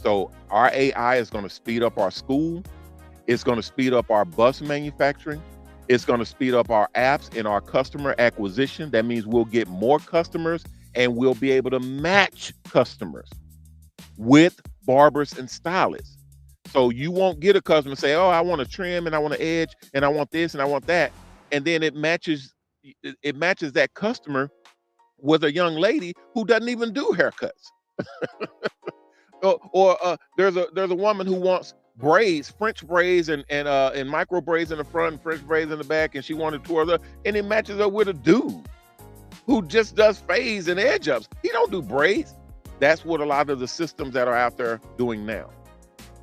So our AI is going to speed up our school. It's going to speed up our bus manufacturing. It's going to speed up our apps and our customer acquisition. That means we'll get more customers and we'll be able to match customers with barbers and stylists. So you won't get a customer say, oh, I want a trim and I want an edge and I want this and I want that. And then it matches that customer with a young lady who doesn't even do haircuts. or there's a woman who wants braids, French braids and micro braids in the front and French braids in the back, and she wanted two of them, and it matches up with a dude who just does fades and edge ups. He don't do braids. That's what a lot of the systems that are out there doing now.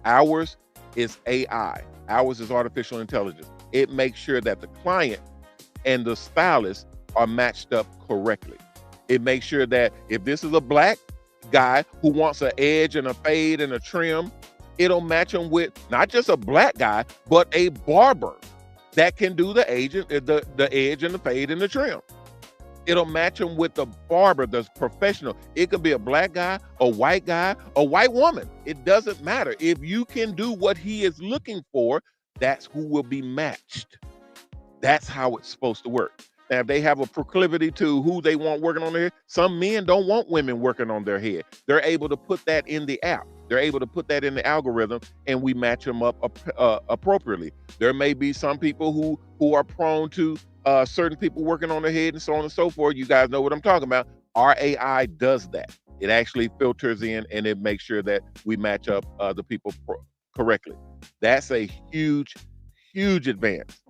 Ours is AI. Ours is artificial intelligence. It makes sure that the client and the stylist are matched up correctly. It makes sure that if this is a black guy who wants an edge and a fade and a trim, it'll match him with not just a black guy, but a barber that can do the edge and the fade and the trim. It'll match him with the barber that's professional. It could be a black guy, a white woman. It doesn't matter. If you can do what he is looking for, that's who will be matched. That's how it's supposed to work. Now, if they have a proclivity to who they want working on their head, some men don't want women working on their head. They're able to put that in the app. They're able to put that in the algorithm, and we match them up appropriately. There may be some people who are prone to certain people working on their head and so on and so forth. You guys know what I'm talking about. Our AI does that. It actually filters in and it makes sure that we match up the people correctly. That's a huge, huge advance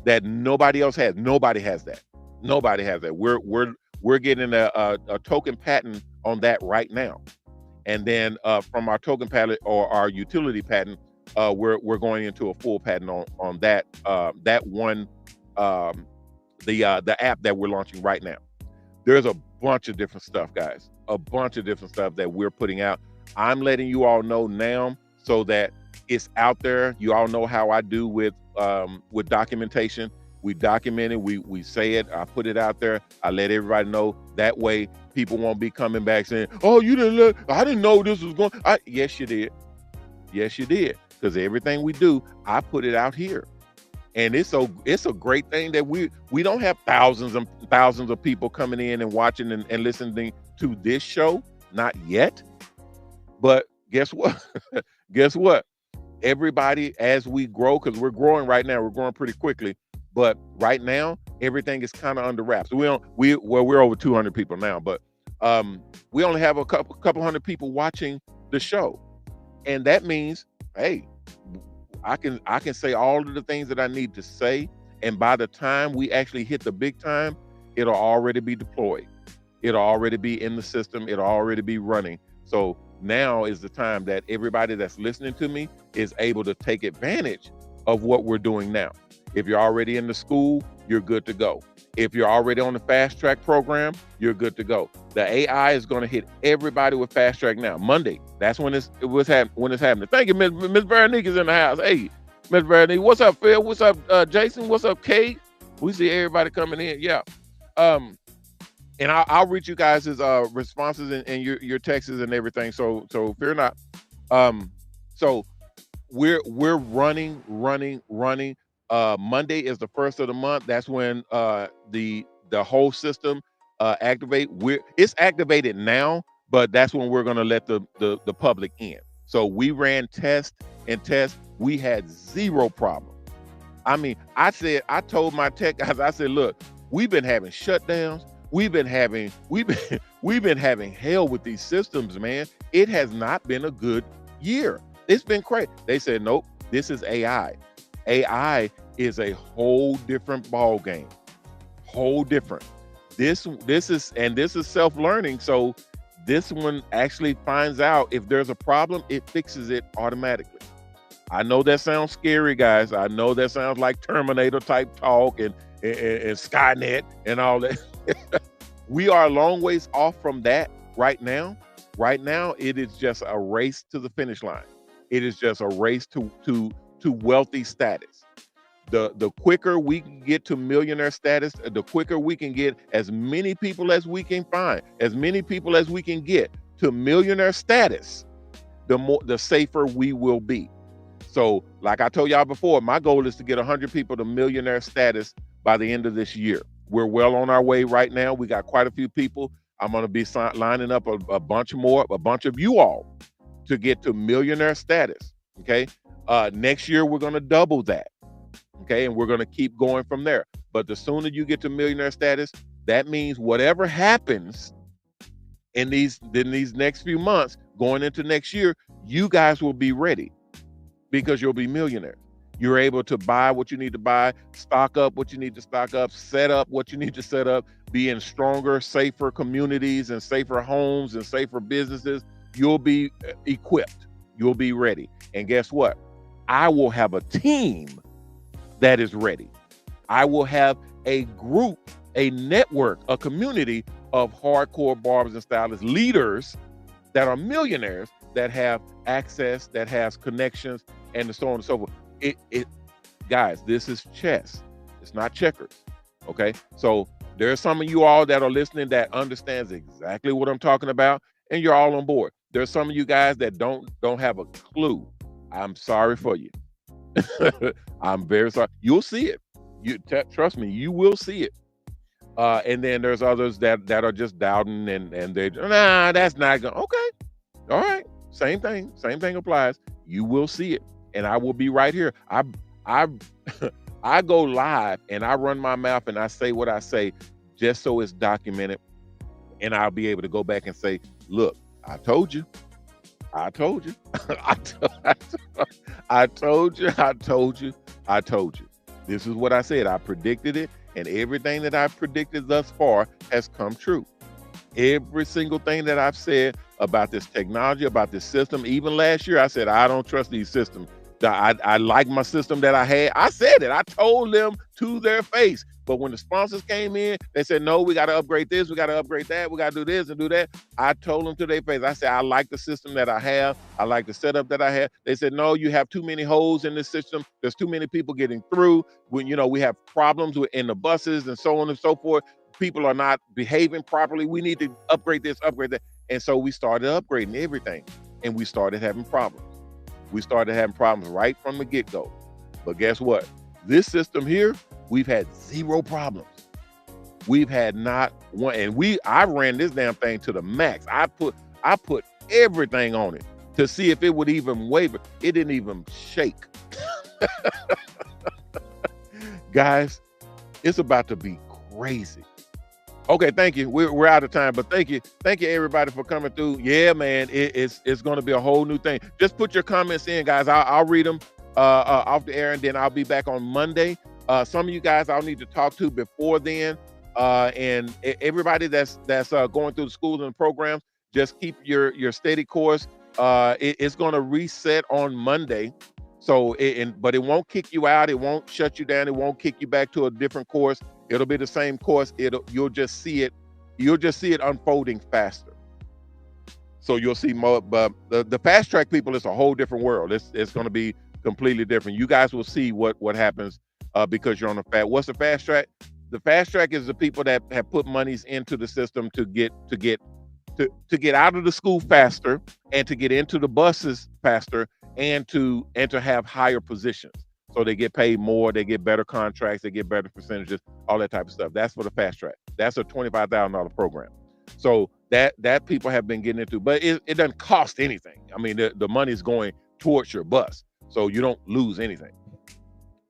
that nobody else has. Nobody has that. Nobody has that. We're getting a token patent on that right now. And then from our token patent or our utility patent, we're going into a full patent on that one, the app that we're launching right now. There's a bunch of different stuff, guys. A bunch of different stuff that we're putting out. I'm letting you all know now so that it's out there. You all know how I do with documentation. We document it. We say it. I put it out there. I let everybody know. That way, people won't be coming back saying, "Oh, you didn't let. I didn't know this was going." Yes, you did. Yes, you did. Because everything we do, I put it out here. And it's a great thing that we don't have thousands and thousands of people coming in and watching and listening to this show. Not yet. But guess what? Guess what? Everybody, as we grow, because we're growing right now, we're growing pretty quickly. But right now, everything is kind of under wraps. We're over 200 people now, but we only have a couple hundred people watching the show. And that means, hey, I can say all of the things that I need to say, and by the time we actually hit the big time, it'll already be deployed. It'll already be in the system. It'll already be running. So now is the time that everybody that's listening to me is able to take advantage of what we're doing now. If you're already in the school, you're good to go. If you're already on the fast track program, you're good to go. The AI is going to hit everybody with fast track now. Monday, that's when it's happening. Thank you, Miss Veronique is in the house. Hey, Miss Veronique, what's up, Phil? What's up, Jason? What's up, Kate? We see everybody coming in. Yeah. And I'll read you guys' responses and your texts and everything. So fear not. So we're running. Monday is the first of the month. That's when the whole system activate. It's activated now, but that's when we're gonna let the public in. So we ran tests. We had zero problem. I mean, I told my tech guys, I said, look, we've been having shutdowns. We've been having hell with these systems, man. It has not been a good year. It's been crazy. They said, nope, this is AI. AI is a whole different ball game. Whole different. This is self-learning. So this one actually finds out if there's a problem, it fixes it automatically. I know that sounds scary, guys. I know that sounds like Terminator type talk and Skynet and all that. We are a long ways off from that right now. Right now, it is just a race to the finish line. It is just a race to wealthy status. The quicker we can get to millionaire status, the quicker we can get as many people as we can find, as many people as we can get to millionaire status, the safer we will be. So, like I told y'all before, my goal is to get 100 people to millionaire status by the end of this year. We're well on our way right now. We got quite a few people. I'm going to be lining up a bunch of you all to get to millionaire status. Okay. Next year, we're going to double that. Okay. And we're going to keep going from there. But the sooner you get to millionaire status, that means whatever happens in these next few months, going into next year, you guys will be ready because you'll be millionaires. You're able to buy what you need to buy, stock up what you need to stock up, set up what you need to set up, be in stronger, safer communities and safer homes and safer businesses. You'll be equipped. You'll be ready. And guess what? I will have a team that is ready. I will have a group, a network, a community of hardcore barbers and stylists, leaders that are millionaires that have access, that has connections, and so on and so forth. Guys, this is chess. It's not checkers. Okay. So there's some of you all that are listening that understands exactly what I'm talking about, and you're all on board. There's some of you guys that don't have a clue. I'm sorry for you. I'm very sorry. You'll see it. Trust me, you will see it. And then there's others that are just doubting and they that's not going. Okay. All right. Same thing applies. You will see it. And I will be right here. I go live and I run my mouth and I say what I say just so it's documented. And I'll be able to go back and say, look, I told you. I told you. I told you. This is what I said. I predicted it. And everything that I've predicted thus far has come true. Every single thing that I've said about this technology, about this system, even last year, I said, I don't trust these systems. I like my system that I had. I said it. I told them to their face. But when the sponsors came in, they said, no, we got to upgrade this. We got to upgrade that. We got to do this and do that. I told them to their face. I said, I like the system that I have. I like the setup that I have. They said, no, you have too many holes in this system. There's too many people getting through. When, we have problems in the buses and so on and so forth. People are not behaving properly. We need to upgrade this, upgrade that. And so we started upgrading everything. And we started having problems. We started having problems right from the get-go. But guess what? This system here, we've had zero problems. We've had not one, and I ran this damn thing to the max. I put everything on it to see if it would even waver. It didn't even shake. Guys, it's about to be crazy. Okay, thank you. We're out of time, but thank you everybody for coming through. Yeah, man, it's going to be a whole new thing. Just put your comments in, guys. I'll read them off the air, and then I'll be back on Monday. Some of you guys I'll need to talk to before then, and everybody that's going through the schools and programs, just keep your steady course. It's going to reset on Monday. So, but it won't kick you out. It won't shut you down. It won't kick you back to a different course. It'll be the same course. You'll just see it unfolding faster. So you'll see more. But the fast track people, it's a whole different world. It's going to be completely different. You guys will see what happens because you're on what's the fast track? The fast track is the people that have put monies into the system to get out of the school faster and to get into the buses faster and to have higher positions. So they get paid more, they get better contracts, they get better percentages, all that type of stuff. That's for the fast track. That's a $25,000 program. So that people have been getting into, but it doesn't cost anything. I mean, the money's going towards your bus, so you don't lose anything.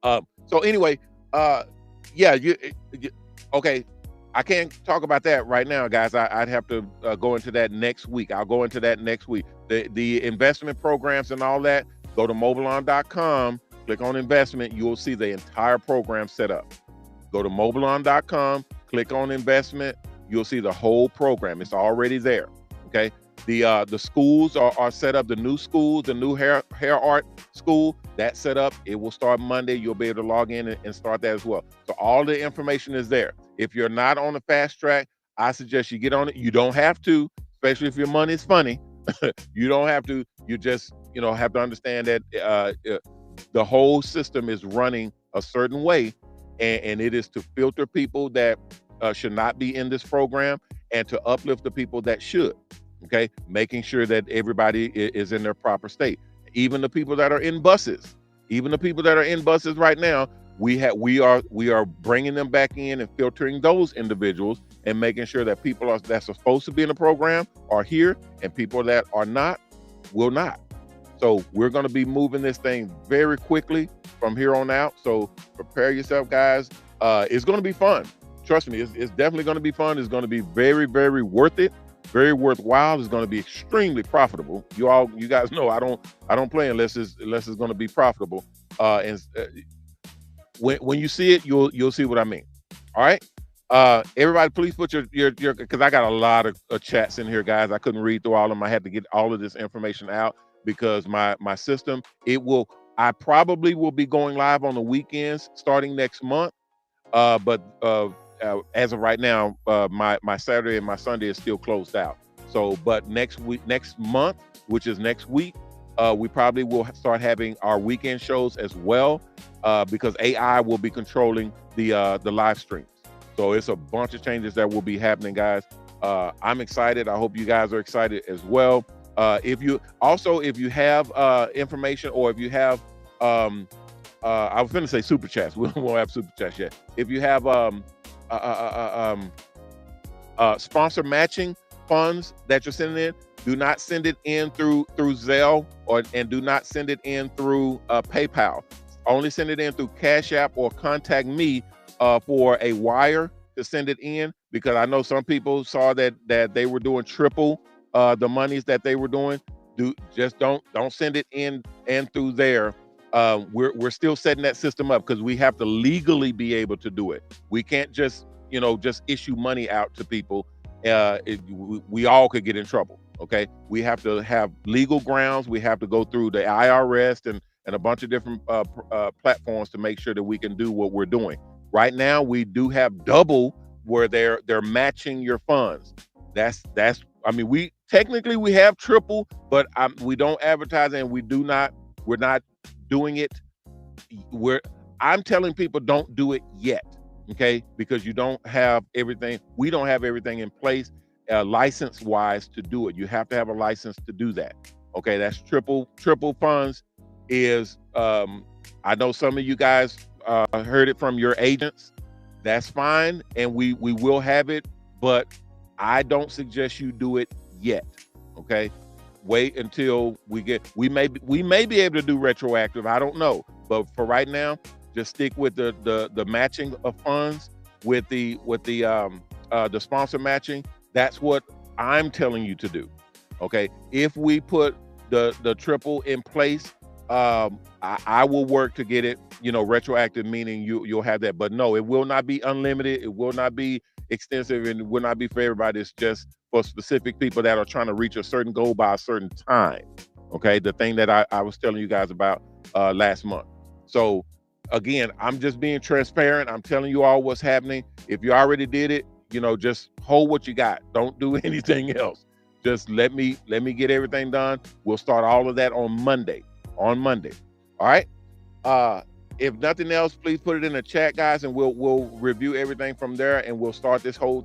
So anyway, yeah, okay. I can't talk about that right now, guys. I'd have to go into that next week. I'll go into that next week. The investment programs and all that, go to mobilon.com, click on investment. You'll see the entire program set up. Go to mobilon.com, click on investment. You'll see the whole program. It's already there, okay? The schools are set up. The new schools, the new hair art school, that's set up. It will start Monday. You'll be able to log in and start that as well. So all the information is there. If you're not on the fast track, I suggest you get on it. You don't have to, especially if your money is funny. You don't have to. You just, have to understand that the whole system is running a certain way, and it is to filter people that should not be in this program and to uplift the people that should. Okay, making sure that everybody is in their proper state. Even the people that are in buses, right now, we are bringing them back in and filtering those individuals and making sure that people that's supposed to be in the program are here, and people that are not will not. So we're going to be moving this thing very quickly from here on out. So prepare yourself, guys. It's going to be fun. Trust me, it's definitely going to be fun. It's going to be very, very worth it. Very worthwhile. It's going to be extremely profitable. You guys know I don't play unless it's going to be profitable. When you see it, you'll see what I mean. All right. Everybody, please put your because I got a lot of chats in here, guys. I couldn't read through all of them. I had to get all of this information out because my system, I probably will be going live on the weekends starting next month. But as of right now, my Saturday and my Sunday is still closed out. So, but next month, which is next week, we probably will start having our weekend shows as well, because AI will be controlling the live streams. So it's a bunch of changes that will be happening, guys. I'm excited. I hope you guys are excited as well. If you have information, or if you have I was going to say super chats. We won't have super chats yet. If you have sponsor matching funds that you're sending in, do not send it in through Zelle, and do not send it in through PayPal. Only send it in through Cash App, or contact me for a wire to send it in, because I know some people saw that they were doing triple the monies that they were doing. Don't send it in and through there. We're still setting that system up because we have to legally be able to do it. We can't just issue money out to people. We all could get in trouble. Okay, we have to have legal grounds. We have to go through the IRS and a bunch of different platforms to make sure that we can do what we're doing. Right now, we do have double where they're matching your funds. That's I mean, we technically we have triple, but we don't advertise and we're not doing it. I'm telling people don't do it yet, okay? Because you don't have everything. We don't have everything in place, license wise, to do it. You have to have a license to do that. Okay, that's triple funds. Is I know some of you guys heard it from your agents. That's fine, and we will have it, but I don't suggest you do it yet. Okay, wait until we may be able to do retroactive. I don't know, but for right now, just stick with the matching of funds with the sponsor matching. That's what I'm telling you to do. Okay, if we put the triple in place, I will work to get it, retroactive, meaning you'll have that. But no, it will not be unlimited. It will not be extensive, and it will not be for everybody. It's just for specific people that are trying to reach a certain goal by a certain time. Okay, the thing that I was telling you guys about last month. So again, I'm just being transparent. I'm telling you all what's happening. If you already did it, just hold what you got. Don't do anything else. Just let me get everything done. We'll start all of that on Monday. All right. If nothing else, please put it in the chat, guys, and we'll review everything from there, and we'll start this whole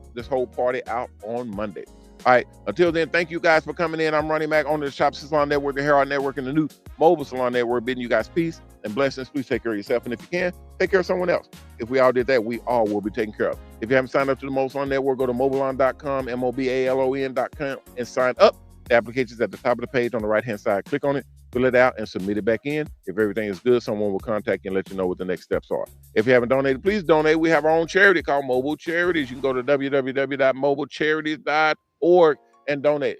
party out on Monday. All right. Until then, thank you guys for coming in. I'm Ronnie Mac, owner of the Shop Salon Network, the Hair Network, and the new Mobile Salon Network, bidding you guys peace and blessings. Please take care of yourself, and if you can, take care of someone else. If we all did that, we all will be taken care of. If you haven't signed up to the Mobile Salon Network, go to mobilon.com, mobalon.com, and sign up. The application's at the top of the page on the right-hand side. Click on it, fill it out, and submit it back in. If everything is good, someone will contact you and let you know what the next steps are. If you haven't donated, please donate. We have our own charity called Mobile Charities. You can go to www.mobilecharities.org and donate.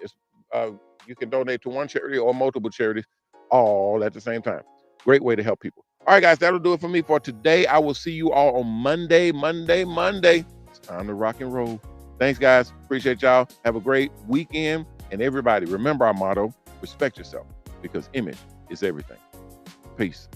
You can donate to one charity or multiple charities all at the same time. Great way to help people. All right, guys, that'll do it for me for today. I will see you all on Monday. It's time to rock and roll. Thanks, guys. Appreciate y'all. Have a great weekend. And everybody, remember our motto, respect yourself, because image is everything. Peace.